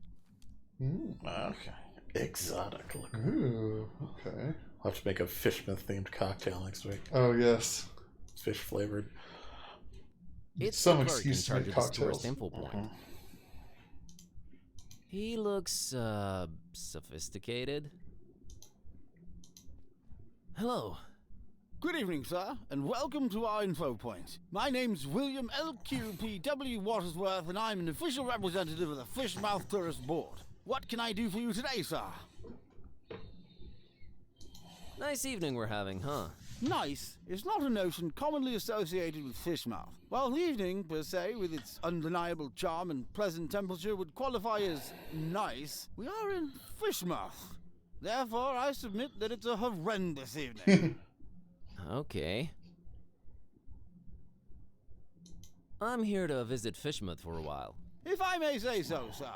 Okay. Exotic liquor. Ooh, okay. I'll have to make a Fishmouth themed cocktail next week. Oh, yes. Fish flavored. It's Some the clerk excuse to in charge make of the store's cocktails. info point. He looks, sophisticated. Hello. Good evening, sir, and welcome to our info point. My name's William LQPW Watersworth, and I'm an official representative of the Fishmouth Tourist Board. What can I do for you today, sir? Nice evening we're having, huh? Nice is not a notion commonly associated with Fishmouth. While the evening, per se, with its undeniable charm and pleasant temperature would qualify as nice, we are in Fishmouth. Therefore, I submit that it's a horrendous evening. Okay. I'm here to visit Fishmouth for a while. If I may say so, sir,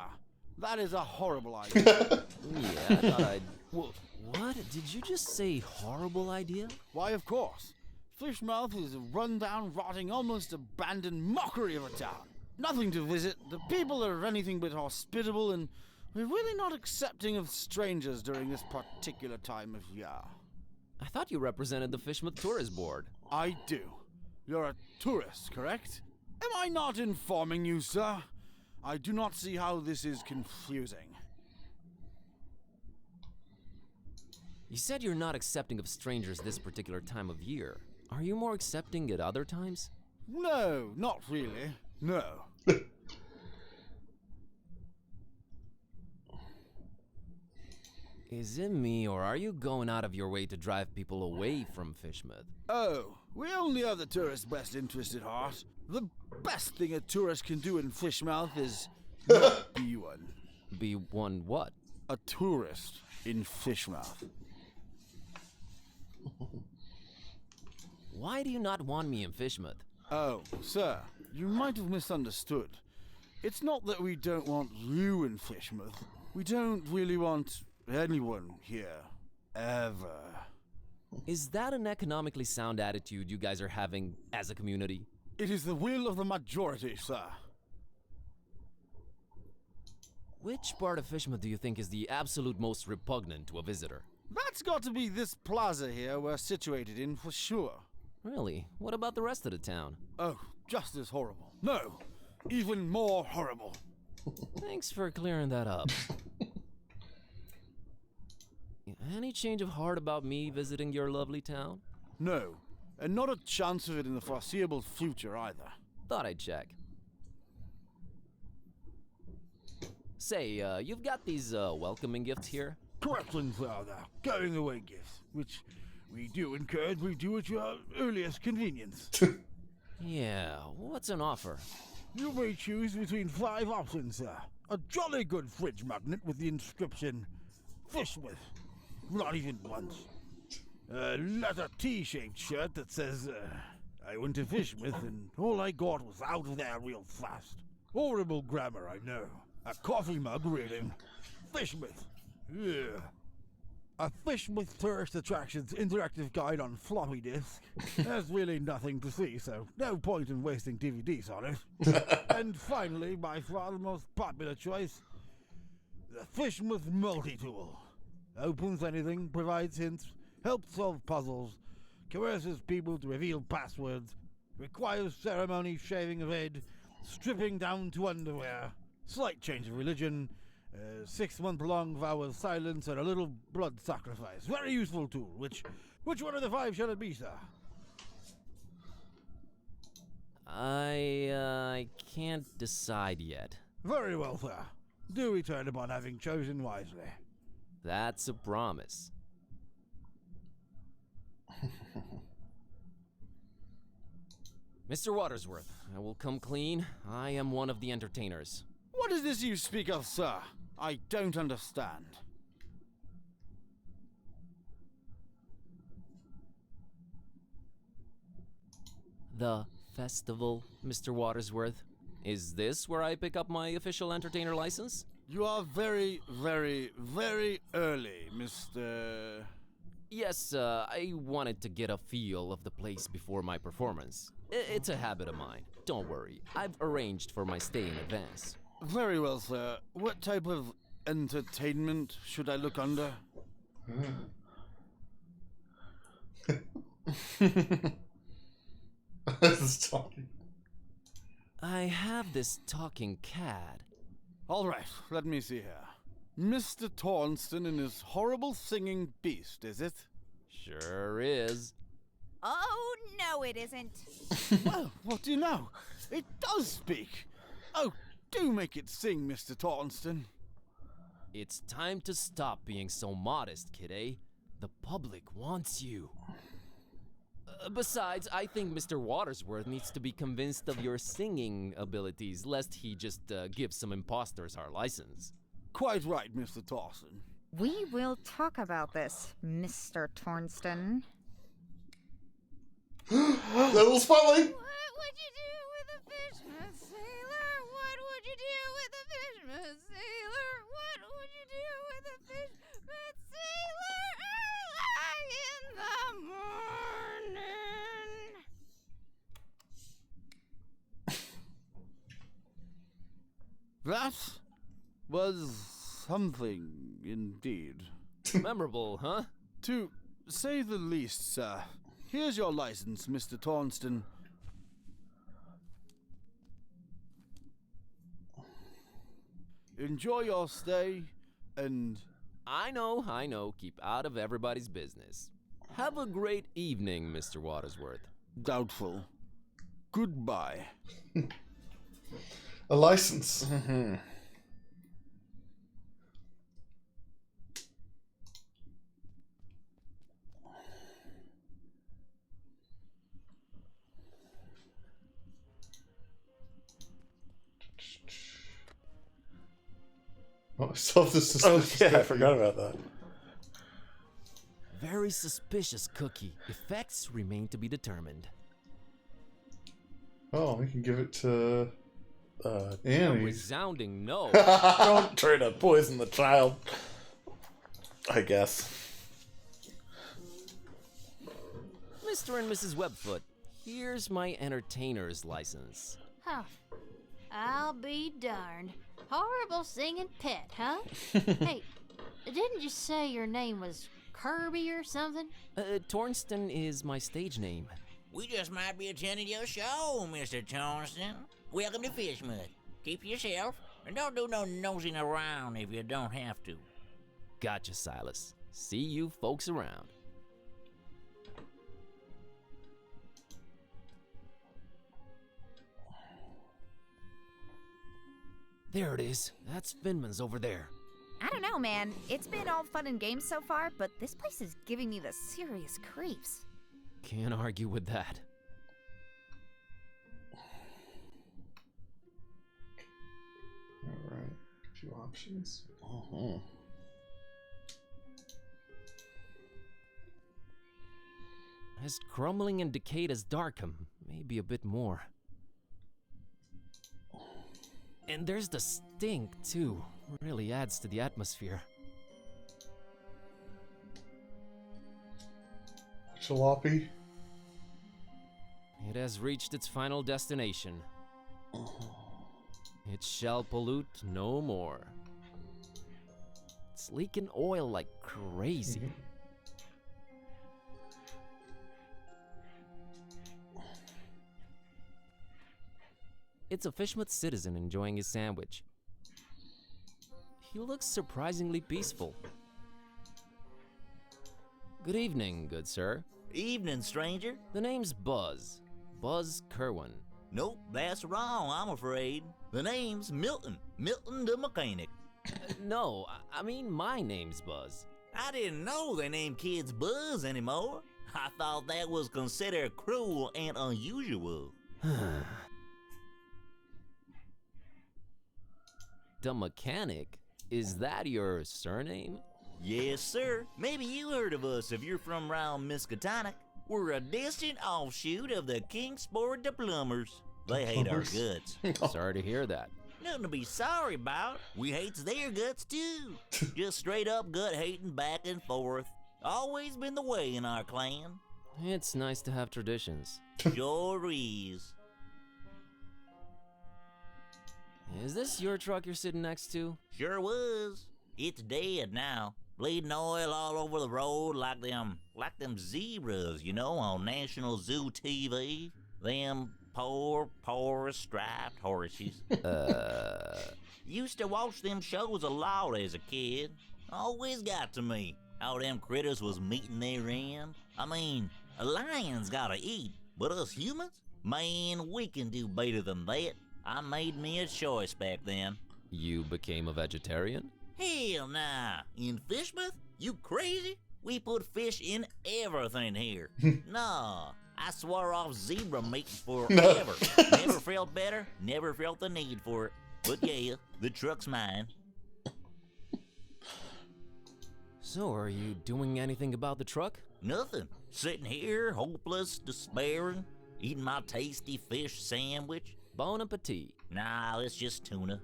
that is a horrible idea. Yeah, I thought I'd... What? Did you just say horrible idea? Why, of course. Fishmouth is a run-down, rotting, almost abandoned mockery of a town. Nothing to visit, the people are anything but hospitable, and we're really not accepting of strangers during this particular time of year. I thought you represented the Fishmouth Tourist Board. I do. You're a tourist, correct? Am I not informing you, sir? I do not see how this is confusing. You said you're not accepting of strangers this particular time of year. Are you more accepting at other times? No, not really. No. Is it me, or are you going out of your way to drive people away from Fishmouth? Oh, we only have the tourist's best interest at heart. The best thing a tourist can do in Fishmouth is not be one. Be one what? A tourist in Fishmouth. Why do you not want me in Fishmouth? Oh, sir, you might have misunderstood. It's not that we don't want you in Fishmouth. We don't really want anyone here. Ever. Is that an economically sound attitude you guys are having as a community? It is the will of the majority, sir. Which part of Fishmouth do you think is the absolute most repugnant to a visitor? That's got to be this plaza here we're situated in for sure. Really? What about the rest of the town? Oh, just as horrible. No, even more horrible. Thanks for clearing that up. Any change of heart about me visiting your lovely town? No, and not a chance of it in the foreseeable future either. Thought I'd check. Say, you've got these welcoming gifts here? Corrections, Father. Going away gifts, which we do encourage we do at your earliest convenience. Yeah, what's an offer? You may choose between 5 options, sir. A jolly good fridge magnet with the inscription, Fishmouth. Not even once. A leather T-shaped shirt that says, I went to Fishmouth and all I got was out of there real fast. Horrible grammar, I know. A coffee mug reading, Fishmouth. Yeah. A Fishmouth Tourist Attractions interactive guide on floppy disk. There's really nothing to see, so no point in wasting DVDs on it. And finally, by far the most popular choice, the Fishmouth Multi-Tool. Opens anything, provides hints, helps solve puzzles, coerces people to reveal passwords, requires ceremony, shaving of head, stripping down to underwear, slight change of religion, 6-month-long vow of silence, and a little blood sacrifice. Very useful tool. Which one of the 5 shall it be, sir? I can't decide yet. Very well, sir. Do return upon having chosen wisely. That's a promise. Mr. Watersworth, I will come clean. I am one of the entertainers. What is this you speak of, sir? I don't understand. The festival, Mr. Watersworth. Is this where I pick up my official entertainer license? You are very, very, very early, Mr. Yes, I wanted to get a feel of the place before my performance. It's a habit of mine. Don't worry, I've arranged for my stay in advance. Very well, sir. What type of entertainment should I look under? This is talking. I have this talking cat. All right, let me see here. Mr. Tornston and his horrible singing beast, is it? Sure is. Oh, no, it isn't. Well, what do you know? It does speak. Oh, do make it sing, Mr. Tornston. It's time to stop being so modest, kid, eh? The public wants you. Besides, I think Mr. Watersworth needs to be convinced of your singing abilities, lest he just give some imposters our license. Quite right, Mr. Dawson. We will talk about this, Mr. Tornston. Little spotlight. What would you do with a fisherman sailor? What would you do with a fisherman sailor? What would you do with a fisherman sailor early in the morning? That was something indeed. Memorable, huh? To say the least, sir. Here's your license, Mr. Tornston. Enjoy your stay, and... I know. Keep out of everybody's business. Have a great evening, Mr. Watersworth. Doubtful. Goodbye. A license. Oh, self-suspicious. Oh, yeah, I forgot about that. Very suspicious cookie. Effects remain to be determined. Oh, we can give it to A Annie. resounding no. Don't try to poison the child. I guess. Mr. and Mrs. Webfoot, here's my entertainer's license. Huh. I'll be darned. Horrible singing pet, huh? Hey, didn't you say your name was Kirby or something? Tornston is my stage name. We just might be attending your show, Mr. Tornston. Welcome to Fishmouth. Keep yourself, and don't do no nosing around if you don't have to. Gotcha, Silas. See you folks around. There it is. That's Finman's over there. I don't know, man. It's been all fun and games so far, but this place is giving me the serious creeps. Can't argue with that. Alright, a few options. As crumbling and decayed as Darkham, maybe a bit more. And there's the stink, too. Really adds to the atmosphere. Jalopy. It has reached its final destination. It shall pollute no more. It's leaking oil like crazy. It's a Fishmouth citizen enjoying his sandwich. He looks surprisingly peaceful. Good evening, good sir. Evening, stranger. The name's Buzz. Buzz Kerwin. Nope, that's wrong, I'm afraid. The name's Milton. Milton the mechanic. No, I mean my name's Buzz. I didn't know they named kids Buzz anymore. I thought that was considered cruel and unusual. The mechanic? Is that your surname? Yes, sir. Maybe you heard of us if you're from round Miskatonic. We're a distant offshoot of the Kingsport the Plumbers. They hate our guts. Sorry to hear that. Nothing to be sorry about. We hates their guts too. Just straight up gut hating back and forth. Always been the way in our clan. It's nice to have traditions. Sure is. Is this your truck you're sitting next to? Sure was. It's dead now. Bleeding oil all over the road like them zebras, you know, on National Zoo TV. Them poor striped horses. Used to watch them shows a lot as a kid. Always got to me how them critters was meeting their end. I mean, a lion's gotta eat, but us humans? Man, we can do better than that. I made me a choice back then. You became a vegetarian? Hell nah. In Fishmouth? You crazy? We put fish in everything here. Nah, I swore off zebra meat forever. Never felt better, never felt the need for it. But yeah, the truck's mine. So, are you doing anything about the truck? Nothing. Sitting here, hopeless, despairing, eating my tasty fish sandwich. Bon appetit. Nah, it's just tuna.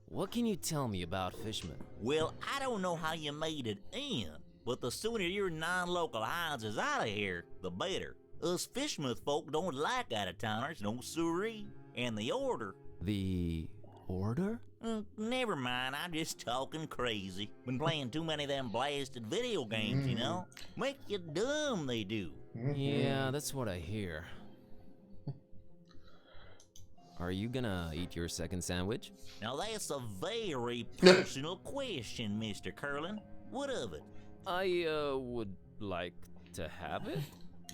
What can you tell me about fishmen? Well, I don't know how you made it in, but the sooner your non-local Hines is out of here, the better. Us Fishmouth folk don't like out-of-towners, no siree. And the order... The order? Never mind, I'm just talking crazy. Been playing too many of them blasted video games, you know? Make you dumb, they do. Yeah, that's what I hear. Are you gonna eat your second sandwich? Now that's a very personal question, Mr. Curlin. What of it? I, would like to have it?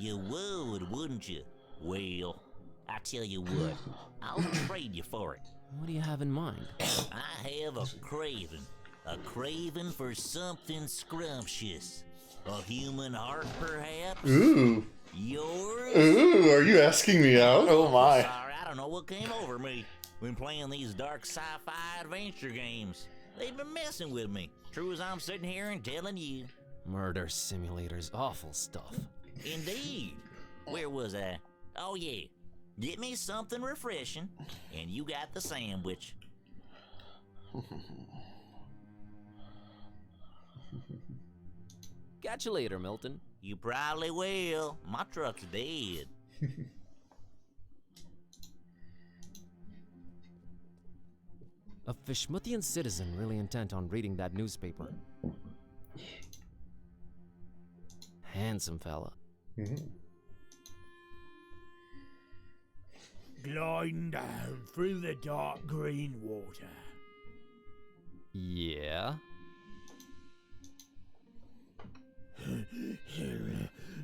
You would, wouldn't you? Well, I tell you what, I'll trade you for it. What do you have in mind? I have a craving for something scrumptious. A human heart, perhaps? Ooh. Yours? Ooh, are you asking me out? Oh my. Sorry, I don't know what came over me. Been playing these dark sci-fi adventure games. They've been messing with me. True as I'm sitting here and telling you. Murder simulators, awful stuff. Indeed. Where was I? Oh yeah. Get me something refreshing, and you got the sandwich. Catch you later, Milton. You probably will. My truck's dead. A Fishmouthian citizen really intent on reading that newspaper. Handsome fella. Gliding down through the dark green water. Yeah?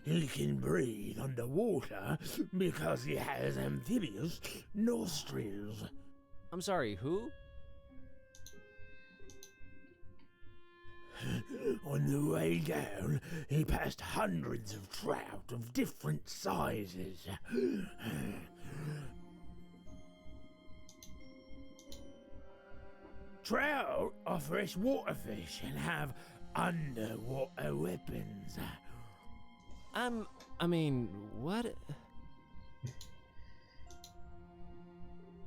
He can breathe underwater because he has amphibious nostrils. I'm sorry, who? On the way down, he passed hundreds of trout of different sizes. Trout are freshwater fish and have underwater weapons. I mean, what?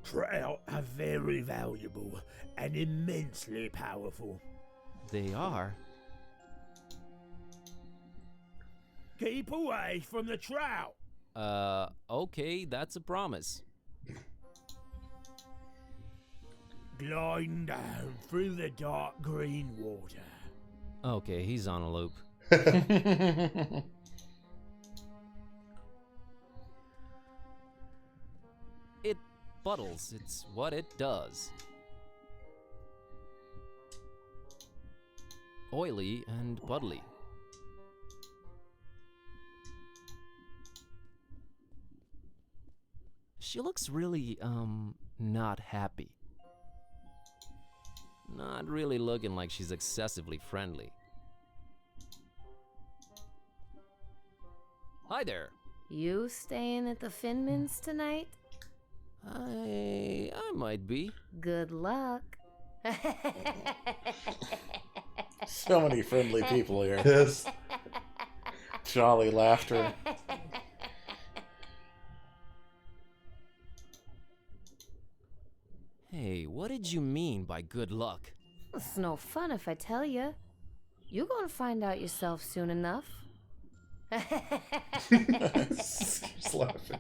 Trout are very valuable and immensely powerful. They are? Keep away from the trout. Okay, that's a promise. Gliding down through the dark green water. Okay, he's on a loop. It puddles, it's what it does. Oily and puddly. She looks really, not happy. Not really looking like she's excessively friendly. Hi there. You staying at the Finmans tonight? I might be. Good luck. So many friendly people here. Yes. Jolly laughter. Hey, what did you mean by good luck? It's no fun if I tell you. You're gonna find out yourself soon enough. Keeps laughing.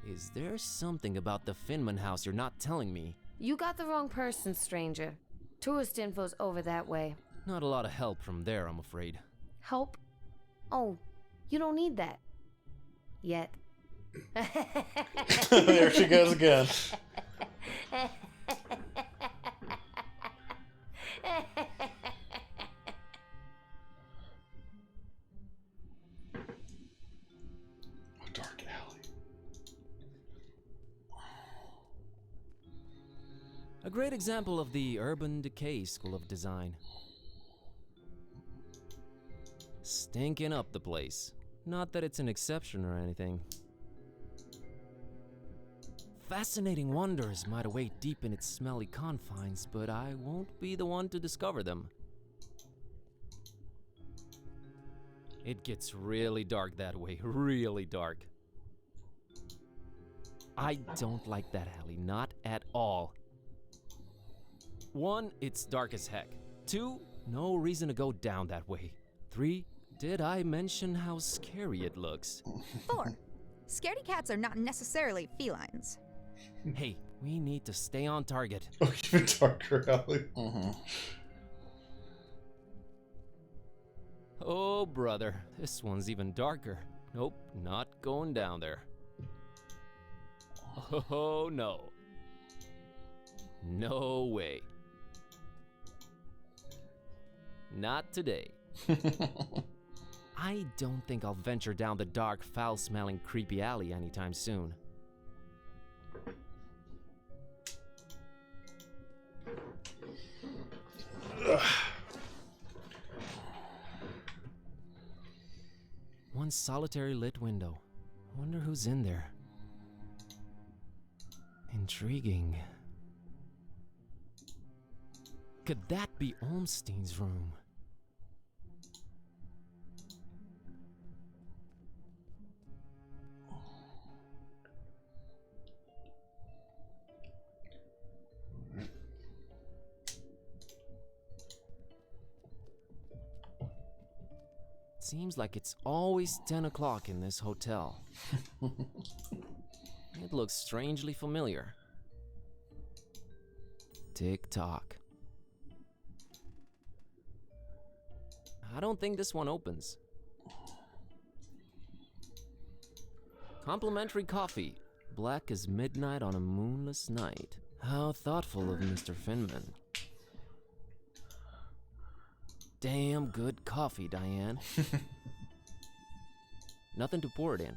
Is there something about the Finman house you're not telling me? You got the wrong person, stranger. Tourist info's over that way. Not a lot of help from there, I'm afraid. Help? Oh, you don't need that. Yet. There she goes again. A dark alley. A great example of the urban decay school of design. Stinking up the place. Not that it's an exception or anything. Fascinating wonders might await deep in its smelly confines, but I won't be the one to discover them. It gets really dark that way, really dark. I don't like that alley, not at all. 1, it's dark as heck. 2, no reason to go down that way. 3, did I mention how scary it looks? 4, scaredy cats are not necessarily felines. Hey, we need to stay on target. Oh, even darker alley. Oh, brother, this one's even darker. Nope, not going down there. Oh, no. No way. Not today. I don't think I'll venture down the dark, foul-smelling, creepy alley anytime soon. One solitary lit window. Wonder who's in there. Intriguing. Could that be Olmstein's room? Seems like it's always 10 o'clock in this hotel. It looks strangely familiar. Tick-tock. I don't think this one opens. Complimentary coffee. Black as midnight on a moonless night. How thoughtful of Mr. Finman. Damn good coffee, Diane. Nothing to pour it in.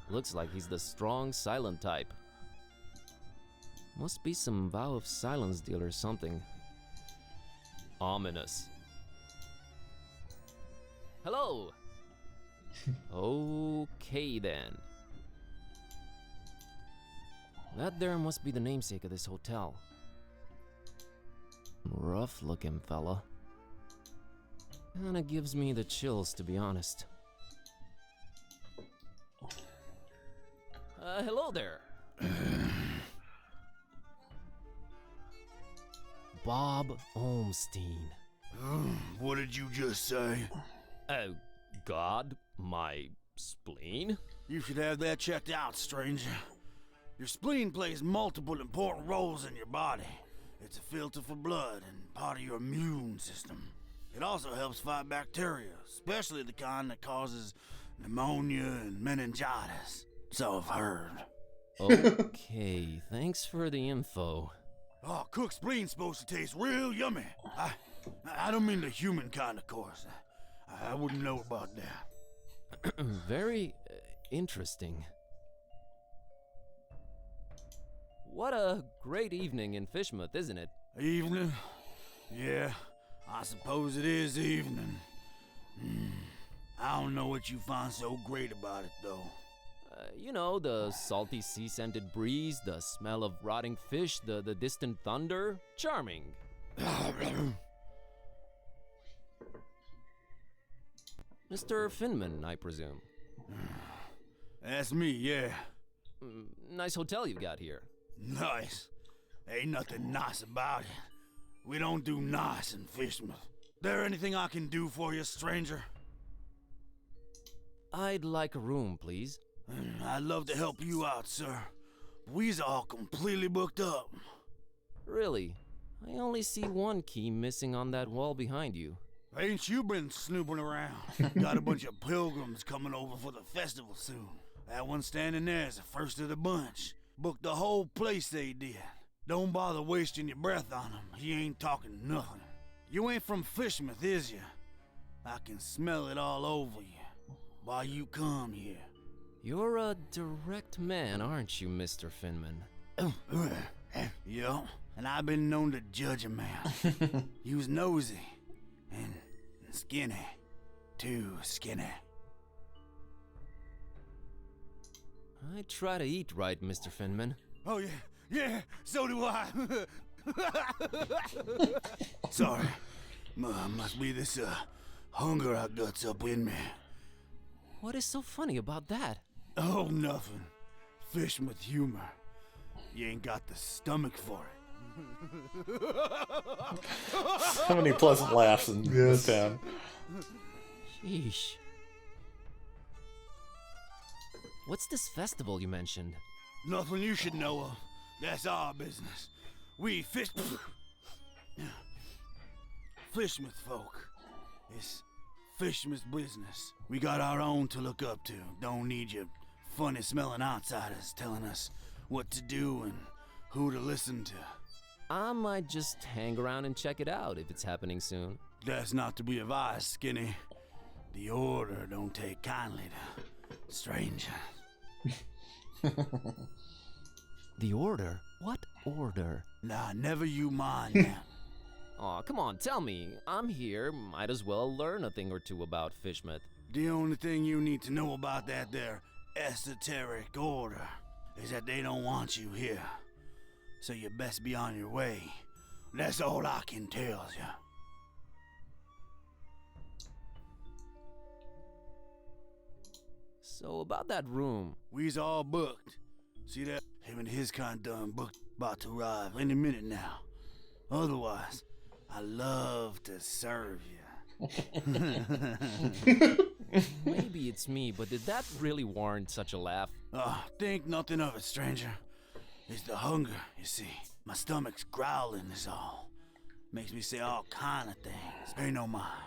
Looks like he's the strong, silent type. Must be some vow of silence deal or something. Ominous. Hello! Okay then. That there must be the namesake of this hotel. Rough looking fella. Kinda gives me the chills, to be honest. Hello there. Bob Olmstein. What did you just say? God, my spleen? You should have that checked out, stranger. Your spleen plays multiple important roles in your body. It's a filter for blood and part of your immune system. It also helps fight bacteria, especially the kind that causes pneumonia and meningitis. So I've heard. Okay, thanks for the info. Oh, cooked spleen's supposed to taste real yummy. I don't mean the human kind, of course. I wouldn't know about that. Very interesting. What a great evening in Fishmouth, isn't it? Evening? Yeah, I suppose it is evening. I don't know what you find so great about it, though. You know, the salty sea-scented breeze, the smell of rotting fish, the distant thunder. Charming. Mr. Finman, I presume. That's me, yeah. Nice hotel you got here. Nice. Ain't nothing nice about it. We don't do nice in Fishmouth. There anything I can do for you, stranger? I'd like a room, please. I'd love to help you out, sir. We's all completely booked up. Really? I only see one key missing on that wall behind you. Ain't you been snooping around? Got a bunch of pilgrims coming over for the festival soon. That one standing there is the first of the bunch. Booked the whole place, they did. Don't bother wasting your breath on him. He ain't talking nothing. You ain't from Fishmouth, is you? I can smell it all over you. why you come here. You're a direct man, aren't you, Mr. Finman? Yeah, and I've been known to judge a man. He was nosy and skinny. Too skinny. I try to eat right, Mr. Finman. Oh, yeah, so do I. Sorry. Must be this hunger I guts up in me. What is so funny about that? Oh, nothing. Fishing with humor. You ain't got the stomach for it. How many pleasant laughs in this town? Sheesh. What's this festival you mentioned? Nothing you should know of. That's our business. We Fishmouth folk. It's Fishmouth business. We got our own to look up to. Don't need your funny smelling outsiders telling us what to do and who to listen to. I might just hang around and check it out if it's happening soon. That's not to be advised, Skinny. The Order don't take kindly to strangers. The Order? What Order? Nah, never you mind them. Aw, come on, tell me. I'm here. Might as well learn a thing or two about Fishmouth. The only thing you need to know about that there esoteric order is that they don't want you here. So you best be on your way. That's all I can tell you. So about that room. We's all booked. See that? Him and his kind done booked about to arrive any minute now. Otherwise, I love to serve you. Maybe it's me, but did that really warrant such a laugh? Think nothing of it, stranger. It's the hunger, you see. My stomach's growling is all. Makes me say all kind of things. Pay no mind.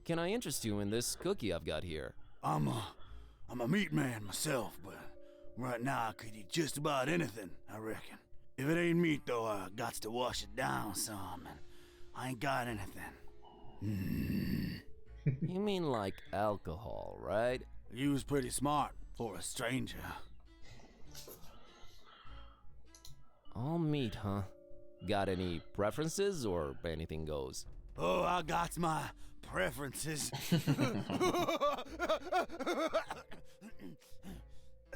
Can I interest you in this cookie I've got here? I'm a meat man myself, but right now I could eat just about anything, I reckon. If it ain't meat, though, I got to wash it down some, and I ain't got anything. You mean like alcohol, right? You was pretty smart for a stranger. All meat, huh? Got any preferences or anything goes? Oh, I got my preferences.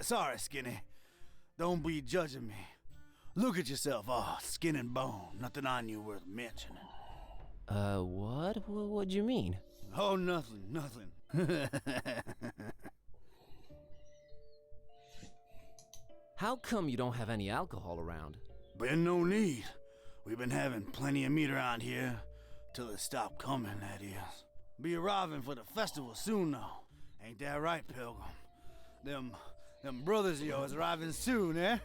Sorry, Skinny. Don't be judging me. Look at yourself, all skin and bone. Nothing on you worth mentioning. What? What do you mean? Oh, nothing. How come you don't have any alcohol around? Been no need. We've been having plenty of meat around here. Till it stopped coming, that is. Be arriving for the festival soon, though. Ain't that right, Pilgrim? Them brothers of yours arriving soon, eh?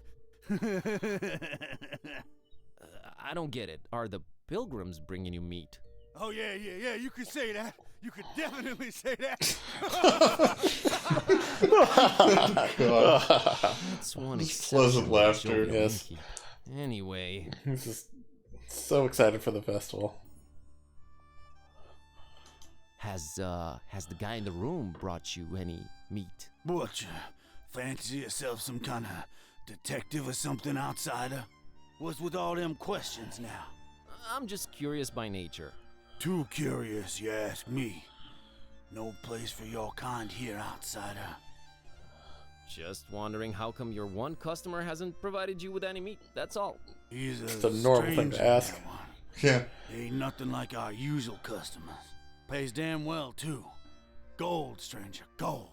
I don't get it. Are the pilgrims bringing you meat? Oh, yeah, you could say that. You could definitely say that. That's one pleasant laughter, yes. Anyway. He's just so excited for the festival. Has the guy in the room brought you any meat? What, fancy yourself some kind of detective or something, outsider? What's with all them questions now? I'm just curious by nature. Too curious, you ask me. No place for your kind here, outsider. Just wondering how come your one customer hasn't provided you with any meat, that's all. He's It's a normal thing to ask. Yeah. Ain't nothing like our usual customers. Pays damn well, too. Gold, stranger, gold.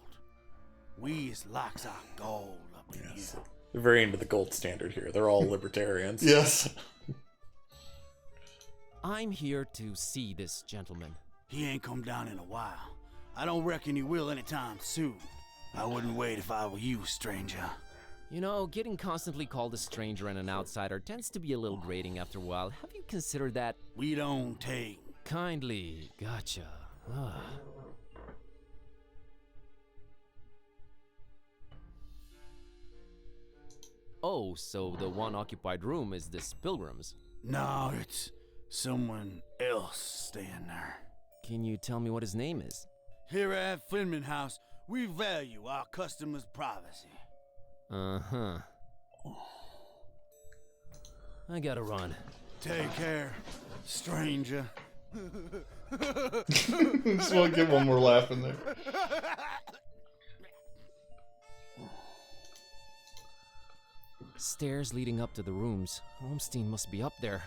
We's likes our gold up in here. They're very into the gold standard here. They're all libertarians. Yes. I'm here to see this gentleman. He ain't come down in a while. I don't reckon he will anytime soon. I wouldn't wait if I were you, stranger. You know, getting constantly called a stranger and an outsider tends to be a little grating after a while. Have you considered that? We don't take... Kindly. Gotcha. Oh, so the one occupied room is this pilgrim's? No, someone else staying there. Can you tell me what his name is? Here at Finman House, we value our customers' privacy. Uh-huh. I gotta run. Take care, stranger. Just want to get one more laugh in there. Stairs leading up to the rooms. Holmstein must be up there.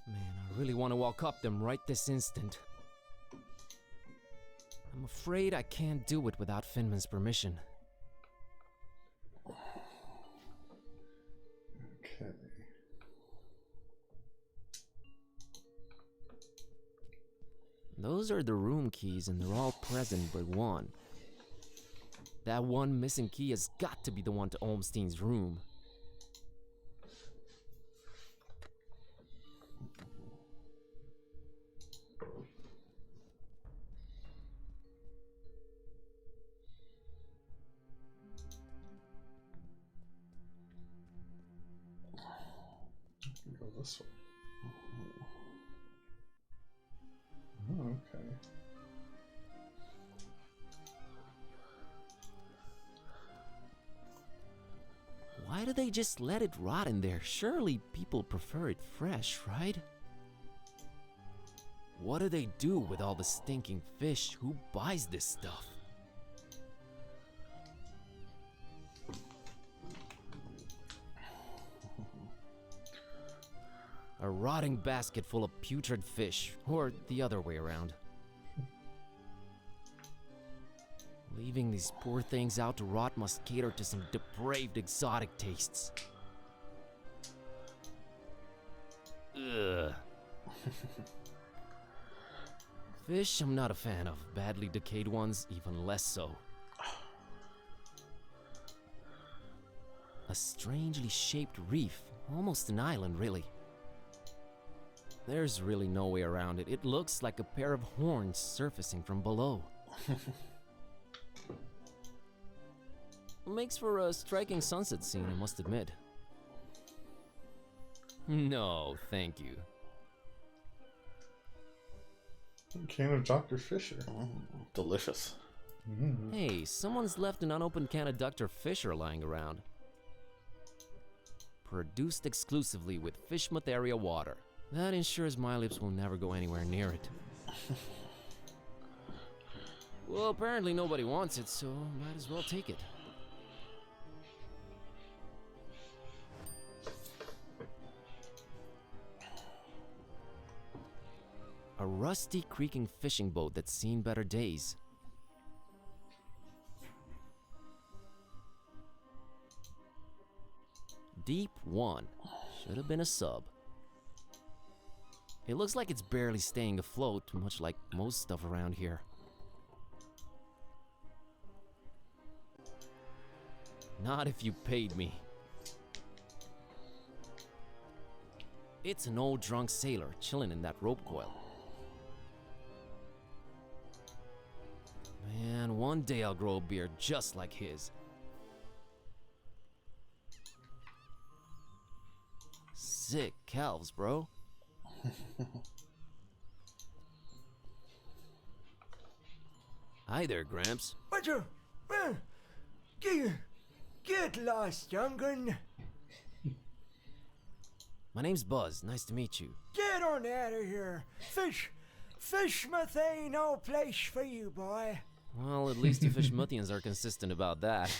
Man, I really want to walk up them right this instant. I'm afraid I can't do it without Finman's permission. Okay. Those are the room keys, and they're all present but one. That one missing key has got to be the one to Olmstein's room. Go this way. Oh, okay. Why do they just let it rot in there? Surely people prefer it fresh, right? What do they do with all the stinking fish? Who buys this stuff? A rotting basket full of putrid fish, or the other way around. Leaving these poor things out to rot must cater to some depraved exotic tastes. Ugh. Fish I'm not a fan of. Badly decayed ones, even less so. A strangely shaped reef. Almost an island, really. There's really no way around it. It looks like a pair of horns surfacing from below. Makes for a striking sunset scene, I must admit. No, thank you. Can of Dr. Fisher. Delicious. Hey, someone's left an unopened can of Dr. Fisher lying around. Produced exclusively with Fishmouth area water. That ensures my lips will never go anywhere near it. Well, apparently nobody wants it, so might as well take it. A rusty, creaking fishing boat that's seen better days. Deep 1. Should have been a sub. It looks like it's barely staying afloat, much like most stuff around here. Not if you paid me. It's an old drunk sailor chilling in that rope coil. Man, one day I'll grow a beard just like his. Sick calves, bro. Hi there, Gramps. What you? Get lost, young'un. My name's Buzz. Nice to meet you. Get on out of here. Fishmouth ain't no place for you, boy. Well, at least you Fishmouthians are consistent about that.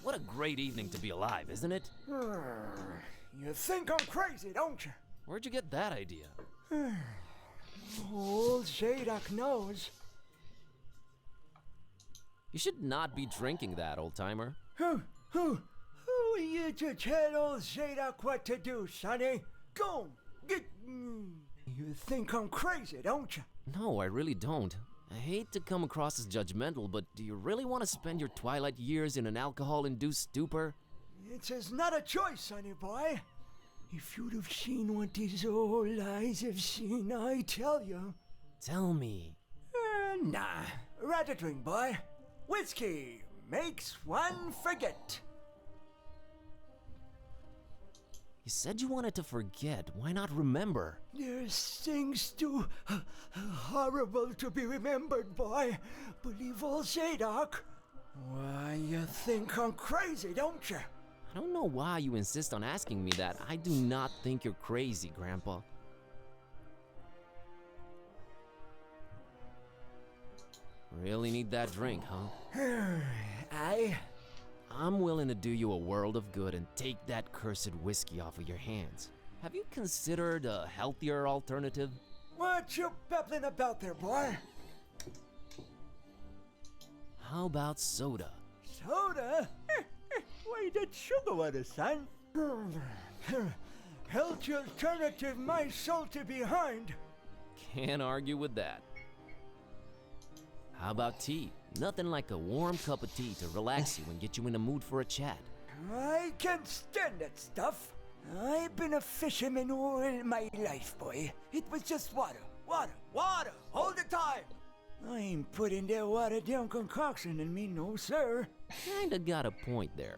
What a great evening to be alive, isn't it? You think I'm crazy, don't you? Where'd you get that idea? Old Zadok knows. You should not be drinking that, old-timer. Who are you to tell old Zadok what to do, sonny? Go, get... You think I'm crazy, don't you? No, I really don't. I hate to come across as judgmental, but do you really want to spend your twilight years in an alcohol-induced stupor? It's not a choice, sonny boy. If you'd have seen what these old eyes have seen, I tell you. Tell me. Nah, rather drink, boy. Whiskey makes one forget. You You said you wanted to forget. Why not remember? There's things too horrible to be remembered, boy. Believe all Zadok. Why, you think I'm crazy, don't you? I don't know why you insist on asking me that. I do not think you're crazy, Grandpa. Really need that drink, huh? I'm willing to do you a world of good and take that cursed whiskey off of your hands. Have you considered a healthier alternative? What you babbling about there, boy? How about soda? Soda? Why that sugar water, son? Healthy alternative, my salty behind. Can't argue with that. How about tea? Nothing like a warm cup of tea to relax you and get you in the mood for a chat. I can't stand that stuff. I've been a fisherman all my life, boy. It was just water, water, water, all the time. I ain't putting that watered down concoction in me, no sir. Kinda got a point there.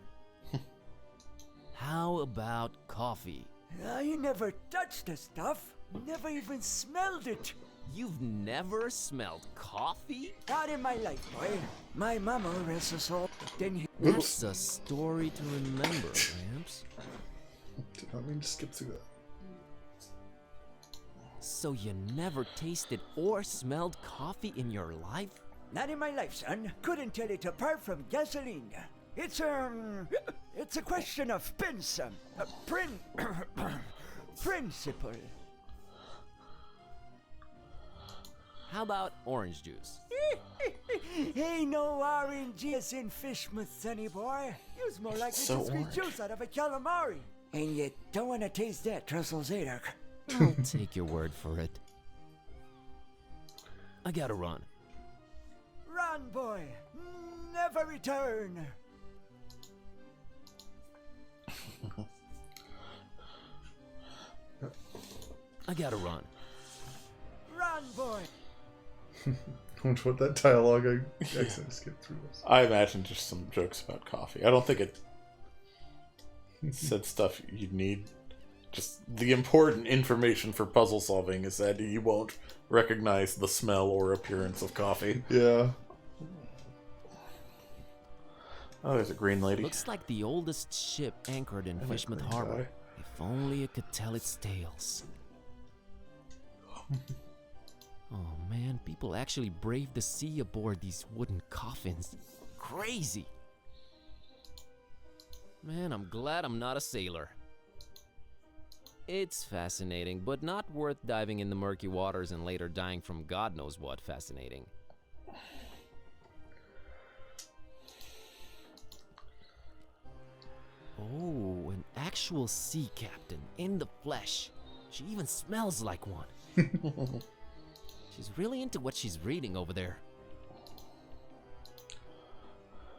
How about coffee? I never touched the stuff. Never even smelled it. You've never smelled coffee? Not in my life, boy. My mama rests her soul. That's a story to remember, Gramps. Did not mean to skip through that. So you never tasted or smelled coffee in your life? Not in my life, son. Couldn't tell it apart from gasoline. It's a question of principle. How about orange juice? Ain't no orange juice in Fishmouth, sonny boy. You's more likely So to squeeze orange. juice out of a calamari. And you don't want to taste that, Trussell Zadok. I'll take your word for it. I gotta run. Run, boy. Never return. I gotta run. Run, boy. I wonder what that dialogue I accidentally skipped through was. I imagine just some jokes about coffee. I don't think it said stuff you'd need. Just the important information for puzzle solving is that you won't recognize the smell or appearance of coffee. Yeah. Oh, there's a green lady. Looks like the oldest ship anchored in Fishmouth Harbor. If only it could tell its tales. Oh man, people actually brave the sea aboard these wooden coffins. Crazy! Man, I'm glad I'm not a sailor. It's fascinating, but not worth diving in the murky waters and later dying from God knows what fascinating. Oh, an actual sea captain in the flesh. She even smells like one. She's really into what she's reading over there.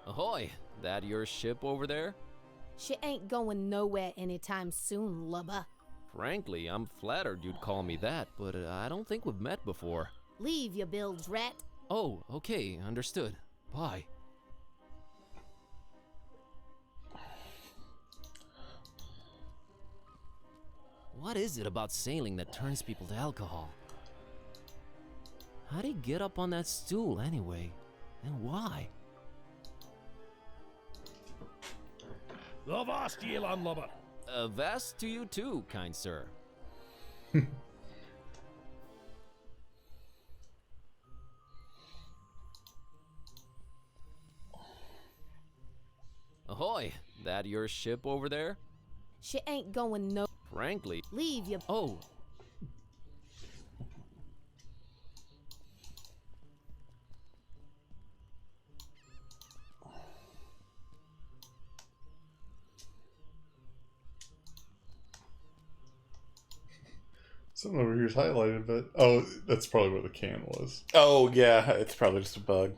Ahoy! That your ship over there? She ain't going nowhere anytime soon, lubber. Frankly, I'm flattered you'd call me that, but I don't think we've met before. Leave your bilge, rat. Oh, okay, understood. Bye. What is it about sailing that turns people to alcohol? How'd he get up on that stool anyway? And why? Avast ye, landlubber. Avast to you too, kind sir. Ahoy! That your ship over there? She ain't going no. Frankly. Leave your. Oh. Something over here is highlighted, but oh, that's probably where the can was. Oh, yeah, it's probably just a bug.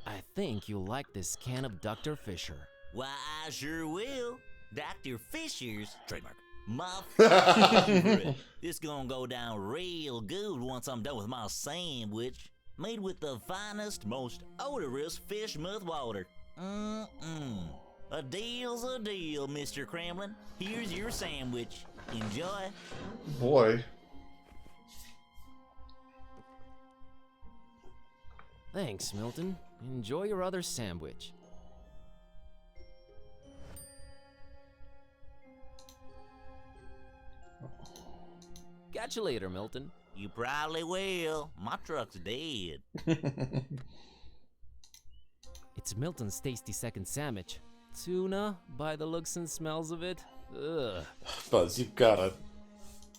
I think you'll like this can of Dr. Fisher. Why, I sure will. Dr. Fisher's trademark. My favorite. This gonna go down real good once I'm done with my sandwich. Made with the finest, most odorous fish mouth water. A deal's a deal, Mr. Kremlin. Here's your sandwich. Enjoy. Boy. Thanks, Milton. Enjoy your other sandwich. Catch you later, Milton. You probably will. My truck's dead. It's Milton's tasty second sandwich. Tuna, by the looks and smells of it. Ugh. Buzz, you've gotta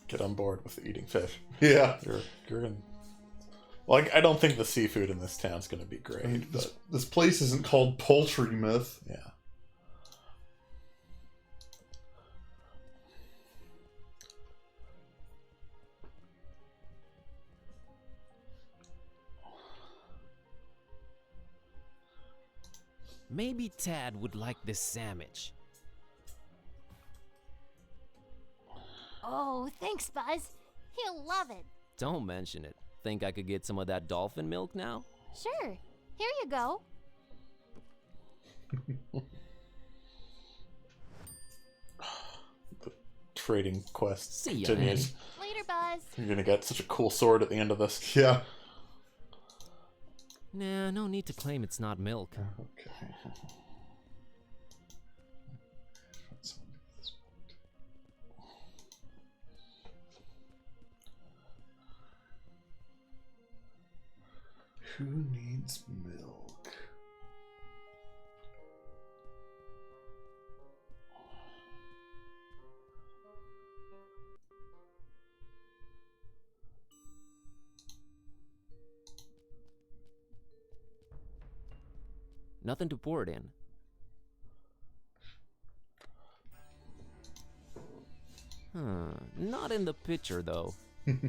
get on board with eating fish. Yeah. You're in... Like, I don't think the seafood in this town's gonna be great, I mean, but... this place isn't called Poultry Myth. Yeah. Maybe Tad would like this sandwich. Oh, thanks, Buzz. He'll love it. Don't mention it. Think I could get some of that dolphin milk now? Sure. Here you go. The trading quest See ya, continues. Later, Buzz. You're gonna get such a cool sword at the end of this. Yeah. Nah, no need to claim it's not milk. Okay. Who needs milk? Nothing to pour it in. Not in the pitcher, though. Okay.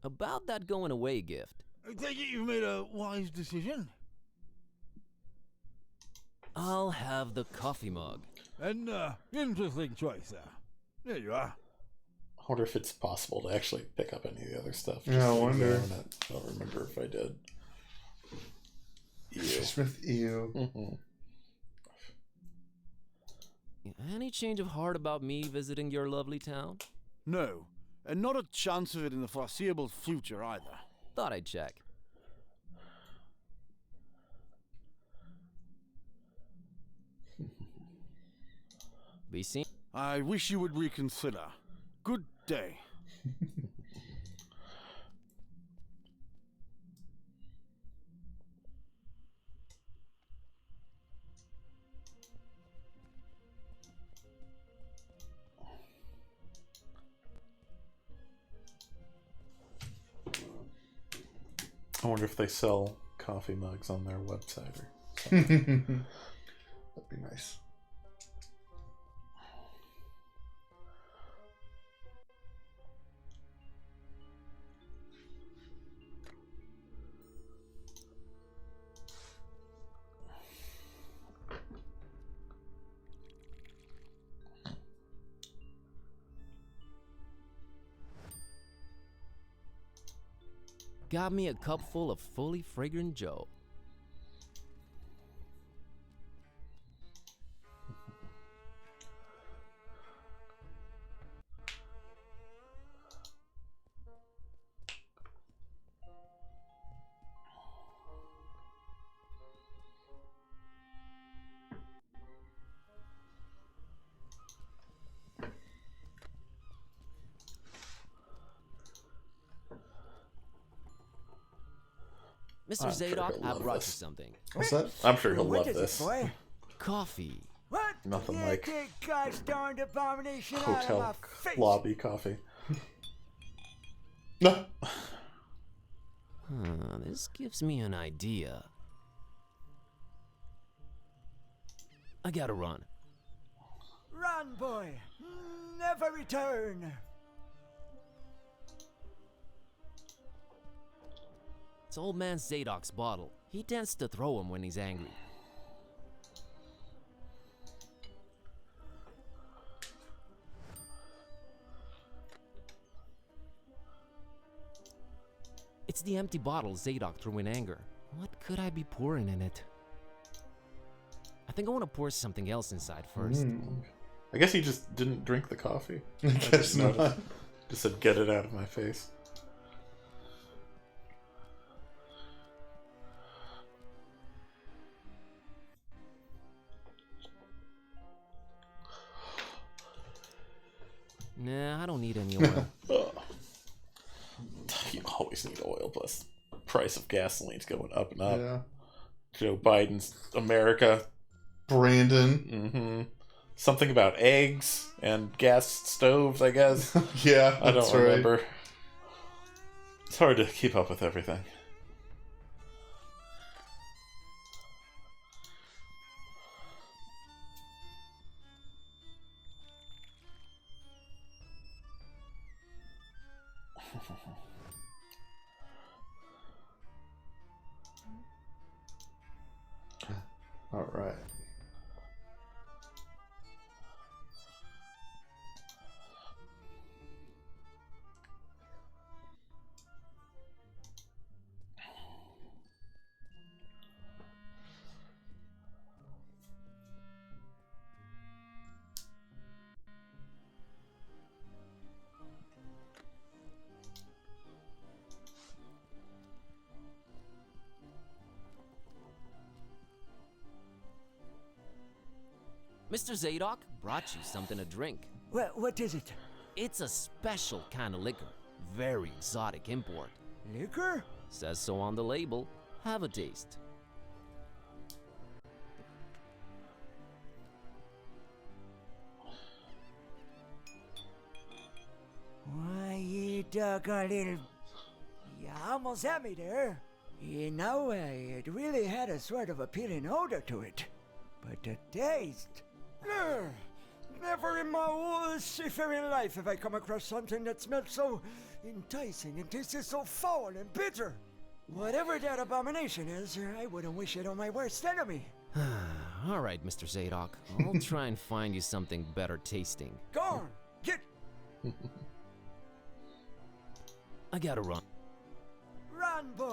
About that going away gift. I take it you've made a wise decision. I'll have the coffee mug. An interesting choice there. There you are. I wonder if it's possible to actually pick up any of the other stuff. Yeah, I wonder. I don't remember if I did. Smith, ew. Mm-hmm. Any change of heart about me visiting your lovely town? No, and not a chance of it in the foreseeable future either. Thought I'd check. Be seen. I wish you would reconsider. Good day. I wonder if they sell coffee mugs on their website or something. That'd be nice. Got me a cup full of fully fragrant Joe. Mr. I'm sure Zadok, he'll I love brought this. you something. What's that? I'm sure he'll What love is this. it, boy? Coffee. What? Nothing Get like the gosh darned abomination out of hotel my face. lobby coffee. No. This gives me an idea. I gotta run. Run, boy. Never return. It's old man Zadok's bottle. He tends to throw them when he's angry. It's the empty bottle Zadok threw in anger. What could I be pouring in it? I think I want to pour something else inside first. I guess he just didn't drink the coffee. I guess didn't not. notice. Just said, "Get it out of my face." Nah, I don't need any oil. You always need oil, plus price of gasoline's going up and up. Yeah. Joe Biden's America. Brandon. Something about eggs and gas stoves, I guess. Yeah, I that's don't right. remember. It's hard to keep up with everything. All right. Mr. Zadok brought you something to drink. What is it? It's a special kind of liquor. Very exotic import. Liquor? Says so on the label. Have a taste. Why, you doggone little... You almost had me there. You know, it really had a sort of appealing odor to it. But the taste... Ugh, never in my whole seafaring life have I come across something that smelled so enticing and tasted so foul and bitter. Whatever that abomination is, I wouldn't wish it on my worst enemy. All right, Mr. Zadok. I'll try and find you something better tasting. Go on, get... I gotta run. Run, boy.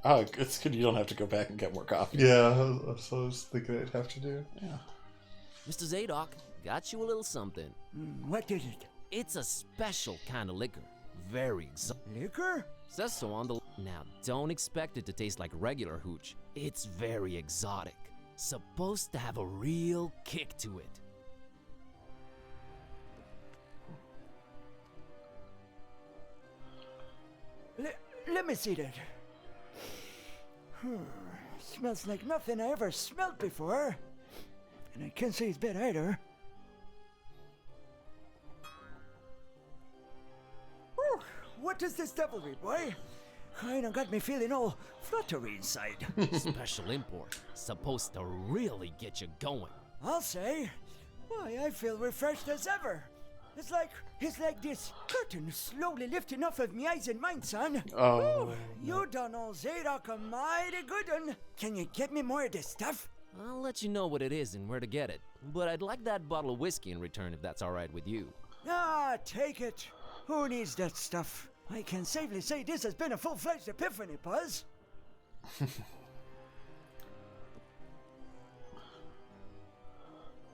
Oh, it's good you don't have to go back and get more coffee. Yeah, that's what I was thinking I'd have to do. Yeah. Mr. Zadok, got you a little something. What is it? It's a special kind of liquor. Very exotic. Liquor? Says so on the... Now, don't expect it to taste like regular hooch. It's very exotic. Supposed to have a real kick to it. Let me see that. Smells like nothing I ever smelled before. And I can't say it's bad either. Whew, what is this devilry, boy? Kinda got me feeling all fluttery inside. Special import. Supposed to really get you going. I'll say. Why, I feel refreshed as ever. It's like this curtain slowly lifting off of me eyes and mind, son. Oh. Whew, you done old Zadok a mighty good one. Can you get me more of this stuff? I'll let you know what it is and where to get it. But I'd like that bottle of whiskey in return if that's alright with you. Ah, take it. Who needs that stuff? I can safely say this has been a full-fledged epiphany, Buzz.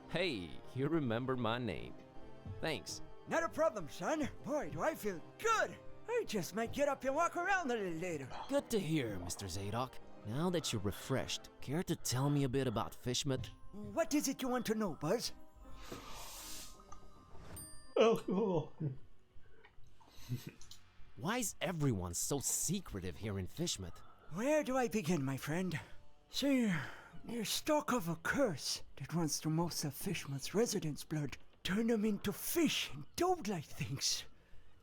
Hey, you remembered my name. Thanks. Not a problem, son. Boy, do I feel good. I just might get up and walk around a little later. Good to hear, Mr. Zadok. Now that you're refreshed, care to tell me a bit about Fishmouth? What is it you want to know, Buzz? Alcohol. Why is everyone so secretive here in Fishmouth? Where do I begin, my friend? See, you're stuck of a curse that runs through most of Fishmouth's residents' blood. Turn them into fish and dog-like things.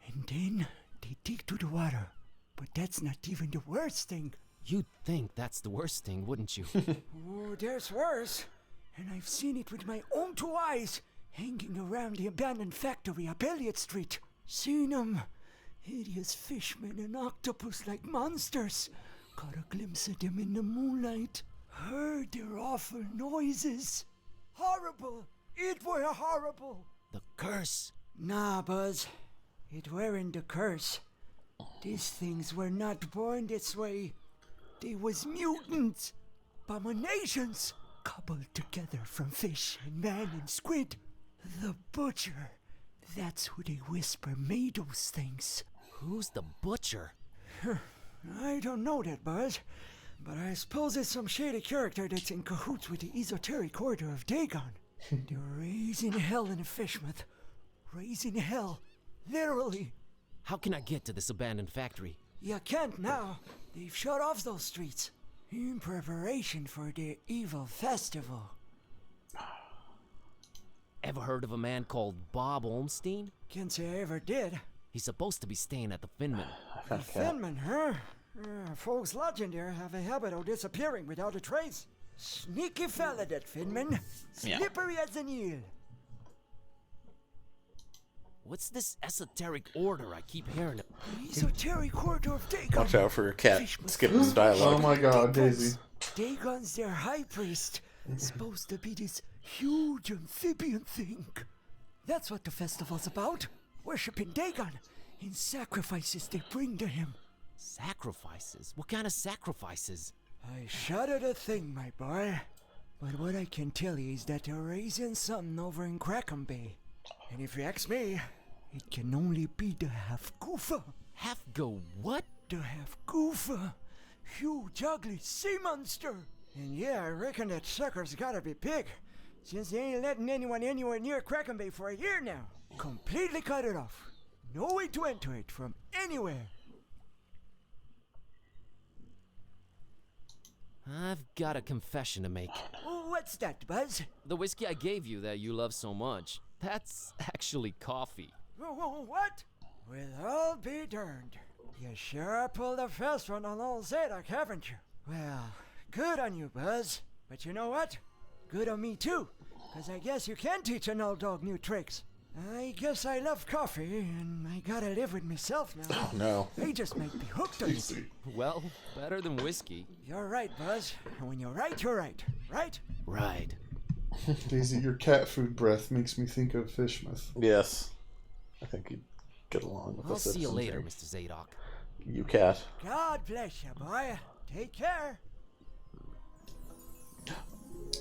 And then they take to the water. But that's not even the worst thing. You'd think that's the worst thing, wouldn't you? Oh, there's worse. And I've seen it with my own 2 eyes, hanging around the abandoned factory up Elliott Street. Seen them. Hideous fishmen and octopus-like monsters. Caught a glimpse of them in the moonlight. Heard their awful noises. Horrible. It were horrible. The curse. Nah, Buzz. It weren't the curse. These things were not born this way. They was mutants. Abominations. Coupled together from fish and man and squid. The butcher. That's who they whisper made those things. Who's the butcher? I don't know that, Buzz. But I suppose it's some shady character that's in cahoots with the esoteric order of Dagon. They're raising hell in Fishmouth. Raising hell. Literally. How can I get to this abandoned factory? You can't now. They've shut off those streets. In preparation for their evil festival. Ever heard of a man called Bob Olmstein? Can't say I ever did. He's supposed to be staying at the Finman. The Finman, huh? Folks lodging there have a habit of disappearing without a trace. Sneaky fella, that Finman. Slippery as an eel. What's this esoteric order I keep hearing of? Esoteric order of Dagon. Watch out for your cat skipping his dialogue. Oh my god, Daisy. Dagon's their high priest. Supposed to be this huge amphibian thing. That's what the festival's about. Worshipping Dagon in sacrifices they bring to him. Sacrifices? What kind of sacrifices? I shudder to think, my boy. But what I can tell you is that they're raising something over in Crackham Bay. And if you ask me, it can only be the half-goofa. Half-go what? The half-goofa. Huge, ugly sea monster. And yeah, I reckon that sucker's gotta be big, since they ain't letting anyone anywhere near Crackham Bay for a year now. Completely cut it off. No way to enter it from anywhere. I've got a confession to make. What's that, Buzz? The whiskey I gave you that you love so much, that's actually coffee. What? Well, I'll be darned. You sure pulled a fast one on old Zadok, haven't you? Well, good on you, Buzz. But you know what? Good on me, too. Because I guess you can teach an old dog new tricks. I guess I love coffee, and I gotta live with myself now. Oh, no. I just might be hooked on it. Well, better than whiskey. You're right, Buzz. And when you're right, you're right. Right? Right. Daisy, your cat food breath makes me think of Fishmouth. Yes. I think you'd get along with I'll the see you citizens later, here. Mr. Zadok. You cat. God bless you, boy. Take care.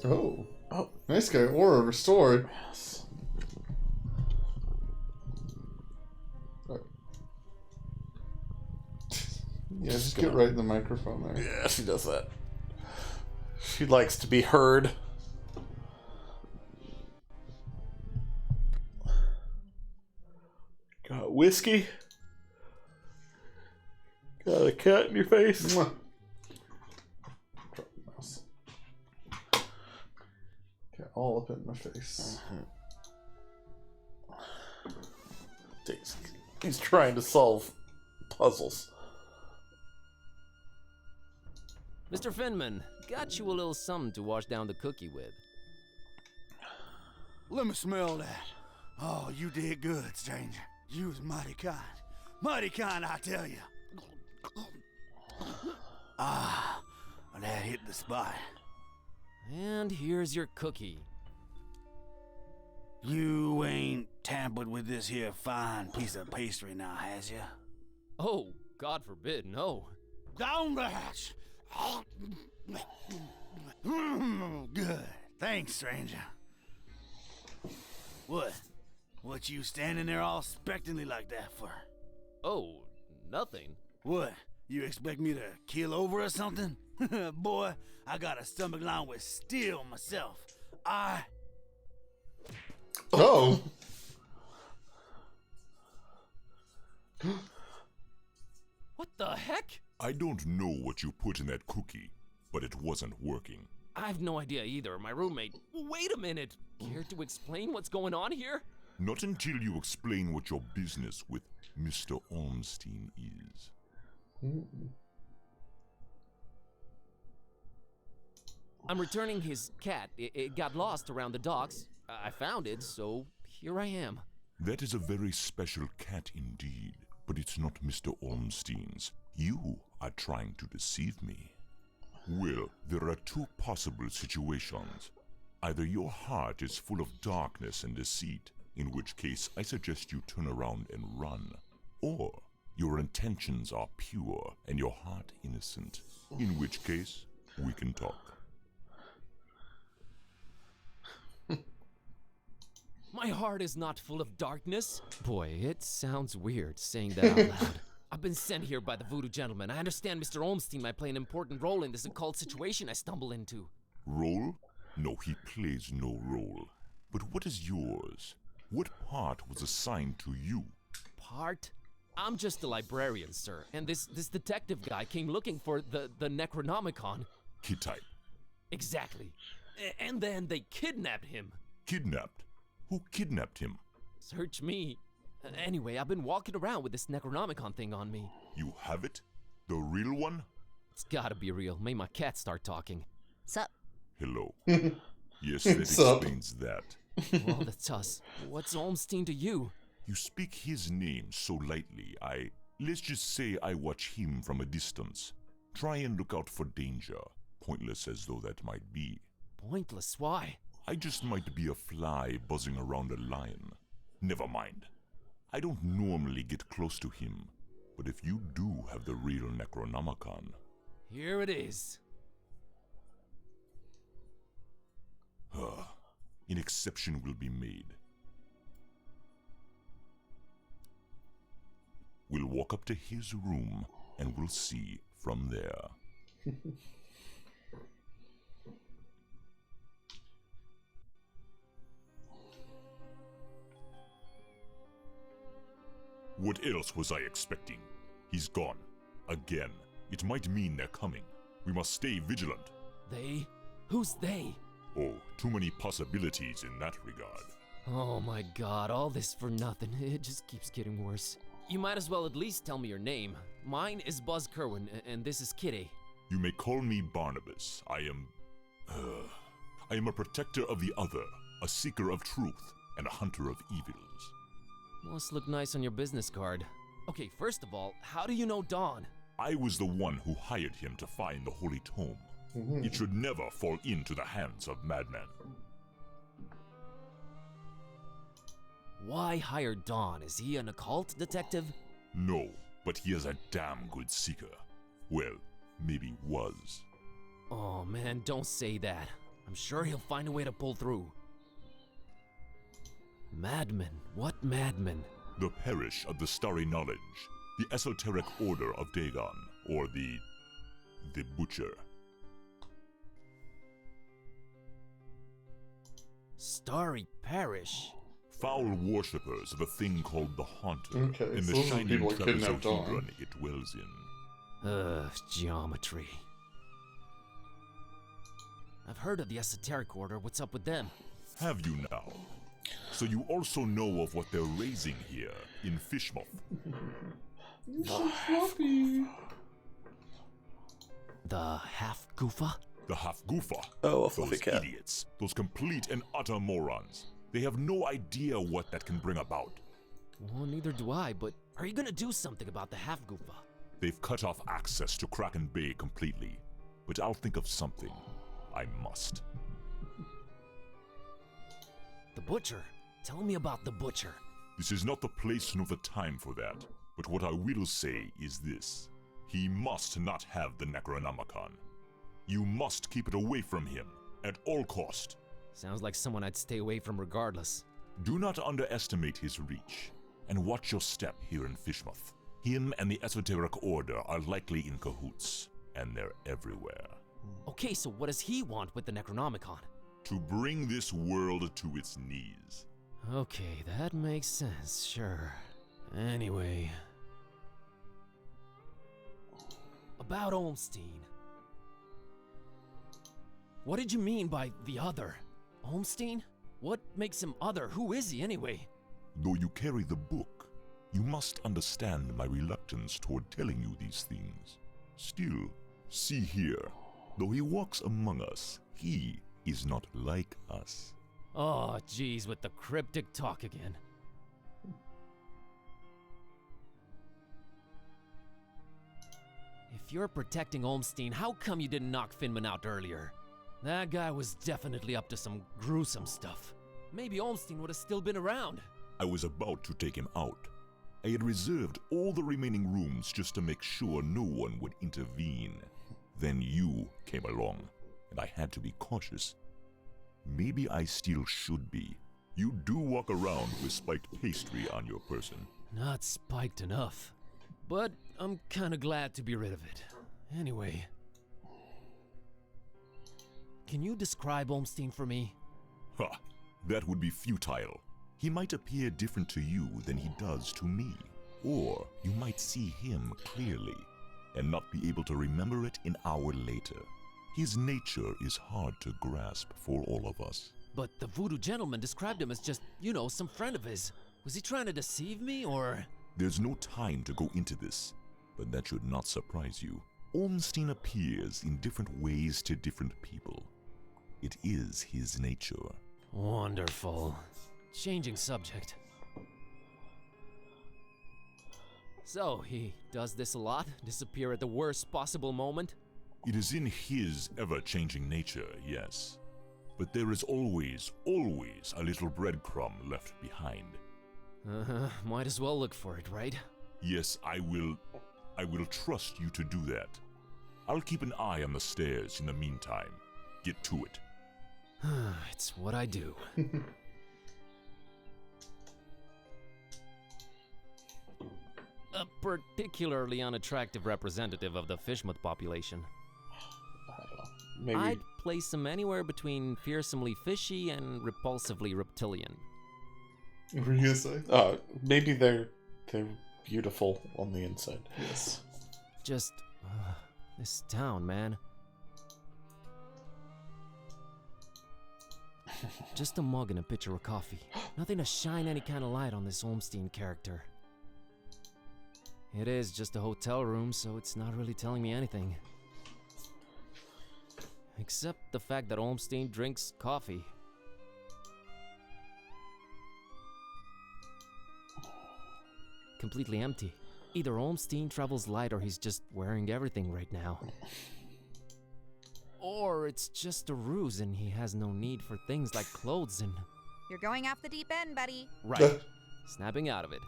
Oh. Oh. Nice guy. Aura restored. Yes. Yeah, just get right in the microphone there. Yeah, she does that. She likes to be heard. Got whiskey? Got a cat in your face? Mwah. Cat all up in my face. He's trying to solve puzzles. Mr. Finman, got you a little something to wash down the cookie with. Let me smell that. Oh, you did good, stranger. You was mighty kind. Mighty kind, I tell you. Ah, that hit the spot. And here's your cookie. You ain't tampered with this here fine piece of pastry now, has ya? Oh, God forbid, no. Down the hatch. Good. Thanks, stranger. What? What you standing there all expectantly like that for? Oh, Nothing? What? You expect me to keel over or something? Boy, I got a stomach line with steel myself. Oh. What the heck? I don't know what you put in that cookie, but it wasn't working. I have no idea either. My roommate. Wait a minute. Care to explain what's going on here? Not until you explain what your business with Mr. Ormstein is. I'm returning his cat. It got lost around the docks. I found it, so here I am. That is a very special cat indeed, but it's not Mr. Ormstein's. You are trying to deceive me. Well, there are two possible situations. Either your heart is full of darkness and deceit, in which case I suggest you turn around and run. Or your intentions are pure and your heart innocent, in which case we can talk. My heart is not full of darkness. Boy, it sounds weird saying that out loud. I've been sent here by the voodoo gentleman. I understand Mr. Olmstein might play an important role in this occult situation I stumble into. Role? No, he plays no role. But what is yours? What part was assigned to you? Part? I'm just a librarian, sir. And this detective guy came looking for the Necronomicon. Kid-type. Exactly. And then they kidnapped him. Kidnapped? Who kidnapped him? Search me. Anyway, I've been walking around with this Necronomicon thing on me. You have it? The real one? It's gotta be real. Made my cat start talking. Sup? Hello. Yes, that explains that. Well, that's us. What's Olmstein to you? You speak his name so lightly, let's just say I watch him from a distance. Try and look out for danger, pointless as though that might be. Pointless? Why? I just might be a fly buzzing around a lion. Never mind. I don't normally get close to him, but if you do have the real Necronomicon... Here it is. An exception will be made. We'll walk up to his room, and we'll see from there. What else was I expecting? He's gone. Again. It might mean they're coming. We must stay vigilant. They? Who's they? Oh, too many possibilities in that regard. Oh my god, all this for nothing. It just keeps getting worse. You might as well at least tell me your name. Mine is Buzz Kerwin, and this is Kitty. You may call me Barnabas. I am a protector of the other, a seeker of truth, and a hunter of evils. Must look nice on your business card. Okay, first of all, how do you know Dawn? I was the one who hired him to find the Holy Tome. It should never fall into the hands of madmen. Why hire Dawn? Is he an occult detective? No, but he is a damn good seeker. Well, maybe was. Oh man, don't say that. I'm sure he'll find a way to pull through. Madmen? What madmen? The Parish of the Starry Knowledge, the Esoteric Order of Dagon, or the Butcher. Starry Parish? Foul worshippers of a thing called the Haunter, Okay, and so the those are the people shining that kidnapped Dawn. trapezohedron it dwells in. Geometry. I've heard of the Esoteric Order. What's up with them? Have you now? So you also know of what they're raising here in Fishmouth. You're so fluffy. The Half-Goofa? The Half-Goofa. Oh, a fluffy Those cat. idiots. Those complete and utter morons. They have no idea what that can bring about. Well, neither do I, but are you gonna do something about the Half-Goofa? They've cut off access to Kraken Bay completely. But I'll think of something. I must. The Butcher? Tell me about the Butcher. This is not the place nor the time for that. But what I will say is this. He must not have the Necronomicon. You must keep it away from him, at all cost. Sounds like someone I'd stay away from regardless. Do not underestimate his reach, and watch your step here in Fishmouth. Him and the Esoteric Order are likely in cahoots, and they're everywhere. Okay, so what does he want with the Necronomicon? To bring this world to its knees. Okay, that makes sense, sure. Anyway... About Olmstein. What did you mean by the other? Olmstein? What makes him other? Who is he anyway? Though you carry the book, you must understand my reluctance toward telling you these things. Still, see here, though he walks among us, he is not like us. Oh, geez, with the cryptic talk again. If you're protecting Olmstein, how come you didn't knock Finman out earlier? That guy was definitely up to some gruesome stuff. Maybe Olmstein would have still been around. I was about to take him out. I had reserved all the remaining rooms just to make sure no one would intervene. Then you came along, and I had to be cautious. Maybe I still should be. You do walk around with spiked pastry on your person. Not spiked enough. But I'm kinda glad to be rid of it. Anyway. Can you describe Olmstein for me? Ha! That would be futile. He might appear different to you than he does to me. Or you might see him clearly, and not be able to remember it an hour later. His nature is hard to grasp for all of us. But the voodoo gentleman described him as just, some friend of his. Was he trying to deceive me, or...? There's no time to go into this, but that should not surprise you. Olmstein appears in different ways to different people. It is his nature. Wonderful. Changing subject. So, he does this a lot? Disappear at the worst possible moment? It is in his ever-changing nature, yes. But there is always a little breadcrumb left behind. Might as well look for it, right? Yes, I will trust you to do that. I'll keep an eye on the stairs in the meantime. Get to it. It's what I do. A particularly unattractive representative of the fishmoth population. Maybe. I'd place him anywhere between fearsomely fishy and repulsively reptilian. What were you gonna say? Maybe they're beautiful on the inside. Yes. Just this town, man. Just a mug and a pitcher of coffee. Nothing to shine any kind of light on this Olmstein character. It is just a hotel room, so it's not really telling me anything. Except the fact that Olmstein drinks coffee. Completely empty. Either Olmstein travels light or he's just wearing everything right now. Or it's just a ruse and he has no need for things like clothes and... You're going off the deep end, buddy. Right. Snapping out of it.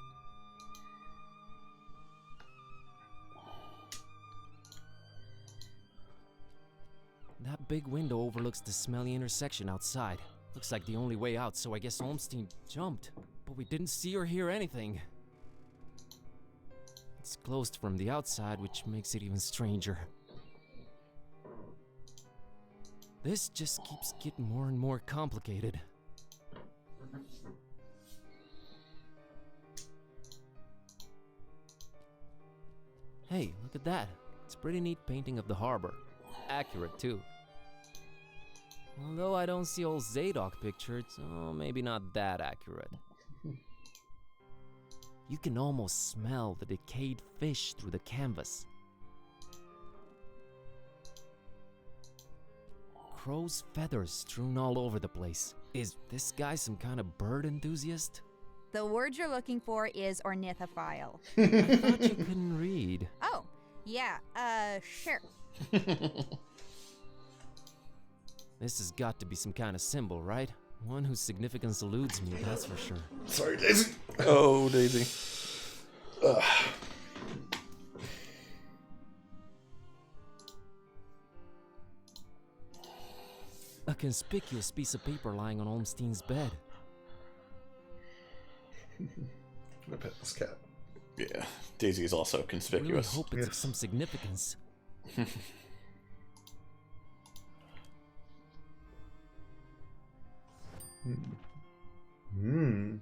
That big window overlooks the smelly intersection outside. Looks like the only way out, so I guess Olmstein jumped. But we didn't see or hear anything. It's closed from the outside, which makes it even stranger. This just keeps getting more and more complicated. Hey, look at that. It's a pretty neat painting of the harbor. Accurate, too. Although I don't see old Zadok pictured, so maybe not that accurate. You can almost smell the decayed fish through the canvas. Crow's feathers strewn all over the place. Is this guy some kind of bird enthusiast? The word you're looking for is ornithophile. I thought you couldn't read. Oh, yeah, sure. This has got to be some kind of symbol, right? One whose significance eludes me, that's for sure. Sorry, Daisy. Oh, Daisy. Ugh. A conspicuous piece of paper lying on Olmstein's bed. I'm gonna pet this cat. Yeah, Daisy is also I really conspicuous. hope it's of some significance. Hmm.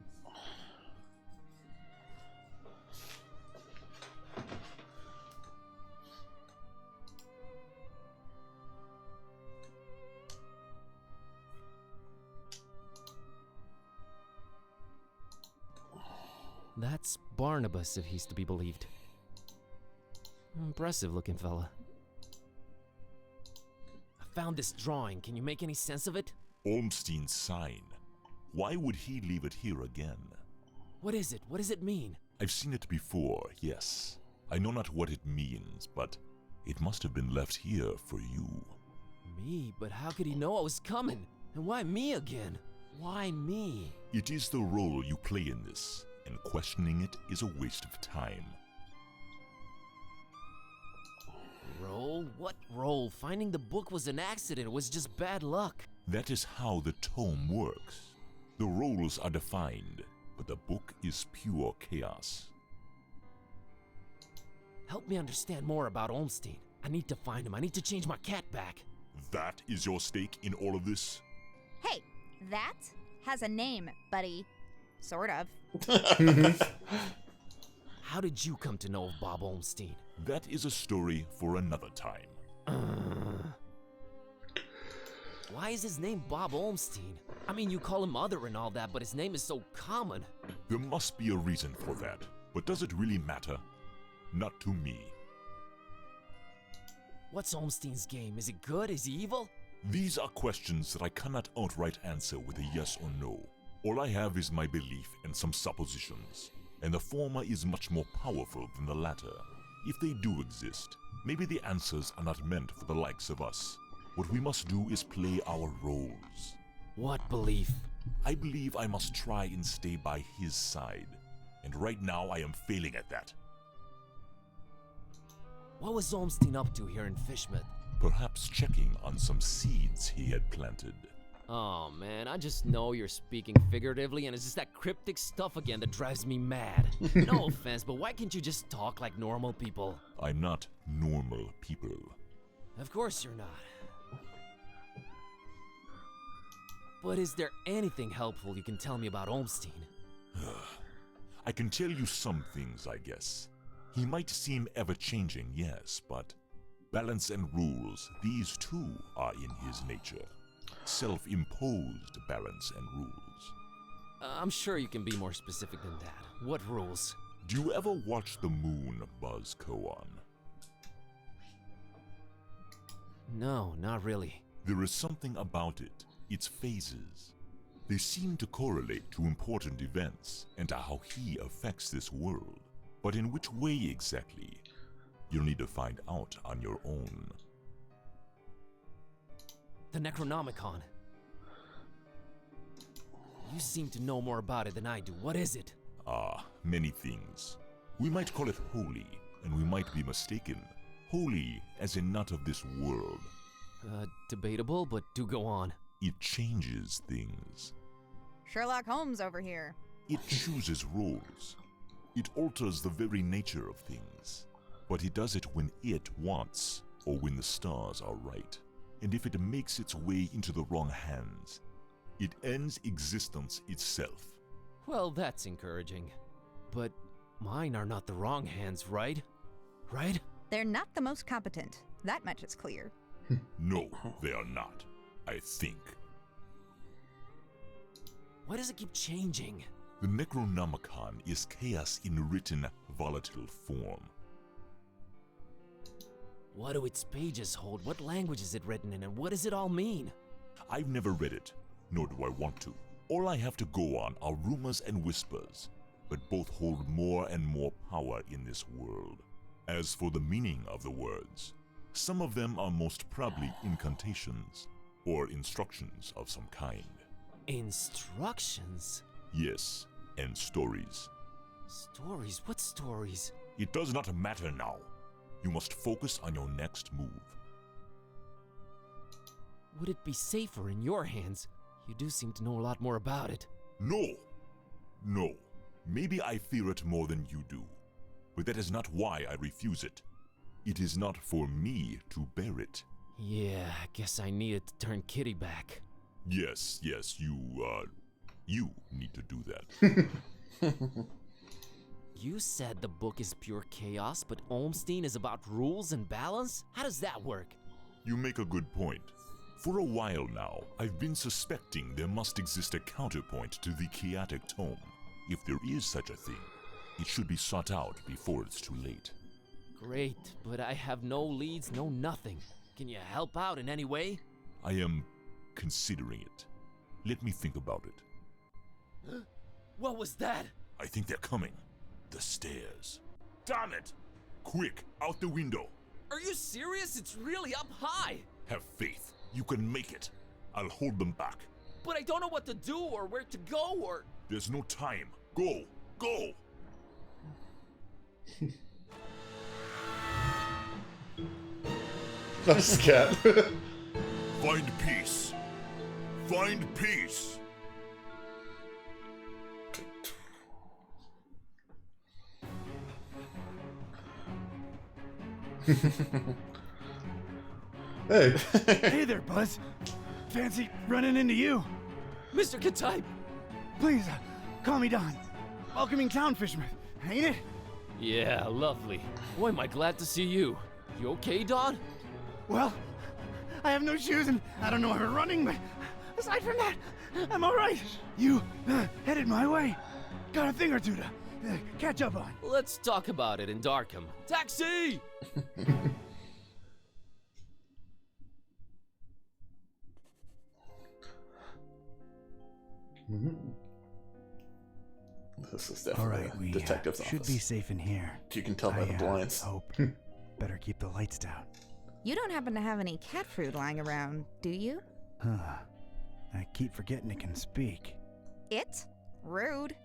That's Barnabas, if he's to be believed. Impressive looking fella. I found this drawing. Can you make any sense of it? Ormstein's sign. Why would he leave it here again? What is it? What does it mean? I've seen it before, yes. I know not what it means, but it must have been left here for you. Me? But how could he know I was coming? And why me again? Why me? It is the role you play in this, and questioning it is a waste of time. Role? What role? Finding the book was an accident. It was just bad luck. That is how the tome works. The roles are defined, but the book is pure chaos. Help me understand more about Olmstein. I need to find him. I need to change my cat back. That is your stake in all of this? Hey, that has a name, buddy. Sort of. How did you come to know of Bob Olmstein? That is a story for another time. Why is his name Bob Olmstein? I mean, you call him Other and all that, but his name is so common. There must be a reason for that, but does it really matter? Not to me. What's Olmstein's game? Is it good? Is he evil? These are questions that I cannot outright answer with a yes or no. All I have is my belief and some suppositions, and the former is much more powerful than the latter. If they do exist, maybe the answers are not meant for the likes of us. What we must do is play our roles. What belief? I believe I must try and stay by his side, and right now I am failing at that. What was Olmstein up to here in Fishmouth? Perhaps checking on some seeds he had planted. Oh man, I just know you're speaking figuratively, and it's just that cryptic stuff again that drives me mad. No offense, but why can't you just talk like normal people? I'm not normal people. Of course you're not. But is there anything helpful you can tell me about Olmstein? I can tell you some things, I guess. He might seem ever-changing, yes, but balance and rules, these too are in his nature. Self-imposed balance and rules. I'm sure you can be more specific than that. What rules? Do you ever watch the moon buzz koan? No, not really. There is something about it, its phases. They seem to correlate to important events and to how he affects this world. But in which way exactly? You'll need to find out on your own. The Necronomicon. You seem to know more about it than I do. What is it? Many things. We might call it holy, and we might be mistaken. Holy as in not of this world. Debatable, but do go on. It changes things. Sherlock Holmes over here. It chooses roles. It alters the very nature of things. But it does it when it wants, or when the stars are right. And if it makes its way into the wrong hands, it ends existence itself. Well, that's encouraging. But mine are not the wrong hands, right? Right? They're not the most competent. That much is clear. No, they are not. I think. Why does it keep changing? The Necronomicon is chaos in written, volatile form. What do its pages hold? What language is it written in, and what does it all mean? I've never read it, nor do I want to. All I have to go on are rumors and whispers, but both hold more and more power in this world. As for the meaning of the words, some of them are most probably incantations, or instructions of some kind. Instructions? Yes, and stories. Stories? What stories? It does not matter now. You must focus on your next move. Would it be safer in your hands? You do seem to know a lot more about it. No! No. Maybe I fear it more than you do. but that is not why I refuse it. It is not for me to bear it. Yeah, I guess I needed to turn Kitty back. Yes, you need to do that. You said the book is pure chaos, but Olmstein is about rules and balance? How does that work? You make a good point. For a while now, I've been suspecting there must exist a counterpoint to the chaotic tome. If there is such a thing, it should be sought out before it's too late. Great, but I have no leads, no nothing. Can you help out in any way? I am considering it. Let me think about it. What was that? I think they're coming. The stairs. Damn it! Quick, out the window. Are you serious? It's really up high. Have faith. You can make it. I'll hold them back. But I don't know what to do or where to go or... There's no time. Go! Go! Nice cat. Find peace. Find peace. Hey. Hey there, Buzz. Fancy running into you. Mr. Katype! Please, call me Don. Welcoming town fisherman, ain't it? Yeah, lovely. Boy, am I glad to see you. You okay, Don? Well, I have no shoes and I don't know how to running, but aside from that, I'm all right. You headed my way. Got a thing or two to catch up on. Let's talk about it in Darkham. Taxi! This is definitely a detective's office. Should be safe in here. You can tell by the blinds. Hope. Better keep the lights down. You don't happen to have any cat food lying around, do you? I keep forgetting it can speak. It? Rude.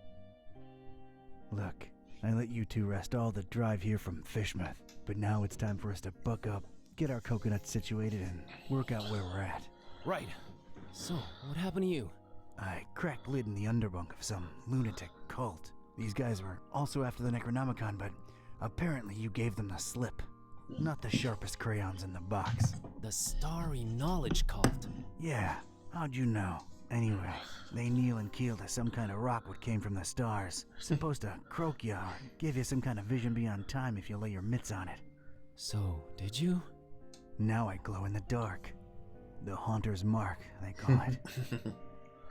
Look, I let you two rest all the drive here from Fishmouth, but now it's time for us to buck up, get our coconuts situated, and work out where we're at. Right. So, what happened to you? I cracked lid in the underbunk of some lunatic cult. These guys were also after the Necronomicon, but apparently you gave them the slip. Not the sharpest crayons in the box. The Starry Knowledge Cult. Yeah, how'd you know? Anyway, they kneel and keel to some kind of rock what came from the stars. Supposed to croak ya or give you some kind of vision beyond time if you lay your mitts on it. So, did you? Now I glow in the dark. The Haunter's Mark, they call it.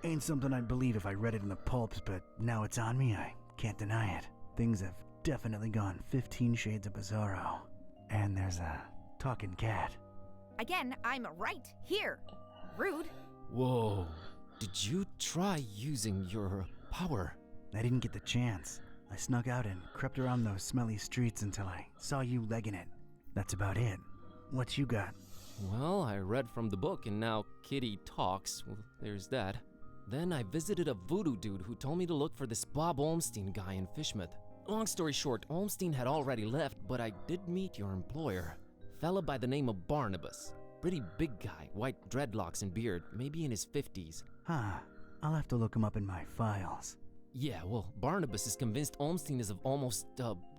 Ain't something I'd believe if I read it in the pulps, but now it's on me, I can't deny it. Things have definitely gone 15 shades of bizarro. And there's a talking cat. Again, I'm right here. Rude. Whoa. Did you try using your power? I didn't get the chance. I snuck out and crept around those smelly streets until I saw you legging it. That's about it. What you got? Well, I read from the book and now Kitty talks. Well, there's that. Then I visited a voodoo dude who told me to look for this Bob Olmstein guy in Fishmouth. Long story short, Olmstein had already left, but I did meet your employer. Fella by the name of Barnabas. Pretty big guy, white dreadlocks and beard, maybe in his 50s. Huh. I'll have to look him up in my files. Yeah, well, Barnabas is convinced Olmstein is of almost,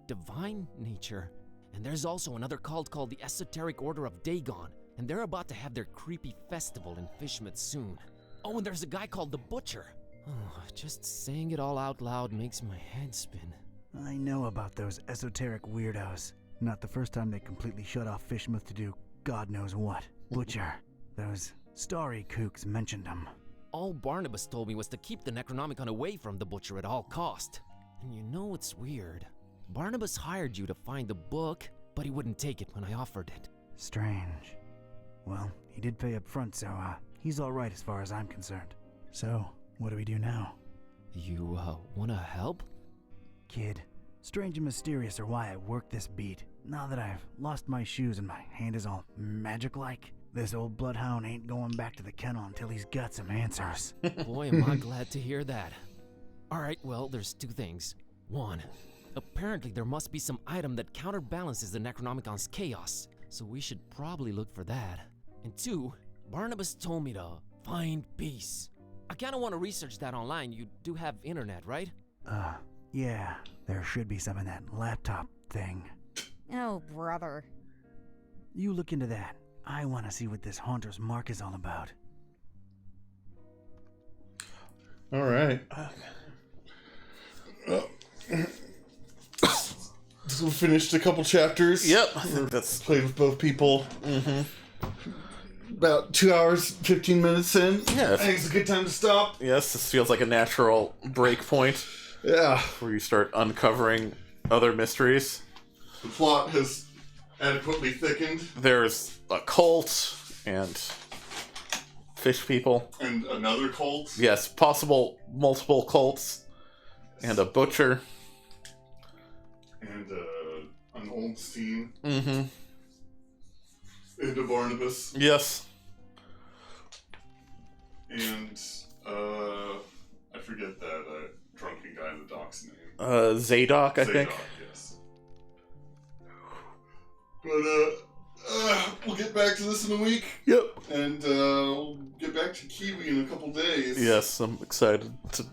divine nature. And there's also another cult called the Esoteric Order of Dagon, and they're about to have their creepy festival in Fishmouth soon. Oh, and there's a guy called the Butcher. Oh, just saying it all out loud makes my head spin. I know about those esoteric weirdos. Not the first time they completely shut off Fishmouth to do God knows what. Butcher. Those starry kooks mentioned him. All Barnabas told me was to keep the Necronomicon away from the Butcher at all cost. And you know what's weird? Barnabas hired you to find the book, but he wouldn't take it when I offered it. Strange. Well, he did pay up front, so, he's alright as far as I'm concerned. So, what do we do now? You, wanna help? Kid, strange and mysterious are why I work this beat. Now that I've lost my shoes and my hand is all magic-like, this old bloodhound ain't going back to the kennel until he's got some answers. Boy, am I glad to hear that. Alright, well, there's two things. One, apparently there must be some item that counterbalances the Necronomicon's chaos, so we should probably look for that. And two, Barnabas told me to find peace. I kinda wanna research that online. You do have internet, right? Yeah, there should be some in that laptop thing. Oh, brother. You look into that. I want to see what this Haunter's Mark is all about. All right. So we finished a couple chapters. Yep. I think that's played with both people. Mm-hmm. About 2 hours, 15 minutes in. Yeah. I think it's a good time to stop. Yes, this feels like a natural break point. Yeah. Where you start uncovering other mysteries. The plot has adequately thickened. There's a cult and fish people. And another cult. Yes, possible multiple cults. And a butcher. And an Olmstein. Mm-hmm. And a Barnabas. Yes. And I forget that drunken guy in the dock's name. Zadok, I think. Yes. But we'll get back to this in a week. Yep. And we'll get back to Kiwi in a couple days. Yes, I'm excited to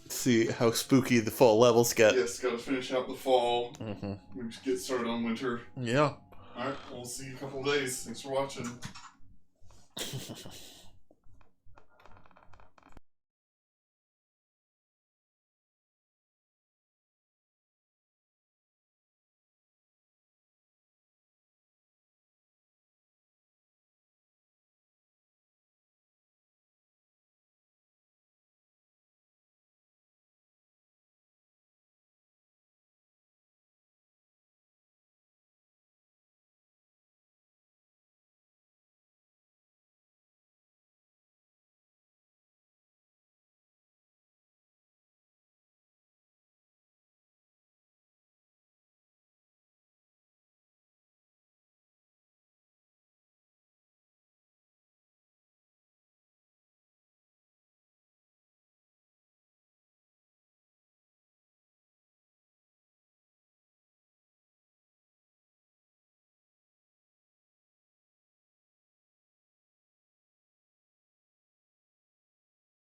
see how spooky the fall levels get. Yes, gotta finish out the fall. Mm-hmm. We just get started on winter. Yeah. Alright, we'll see you in a couple days. Thanks for watching.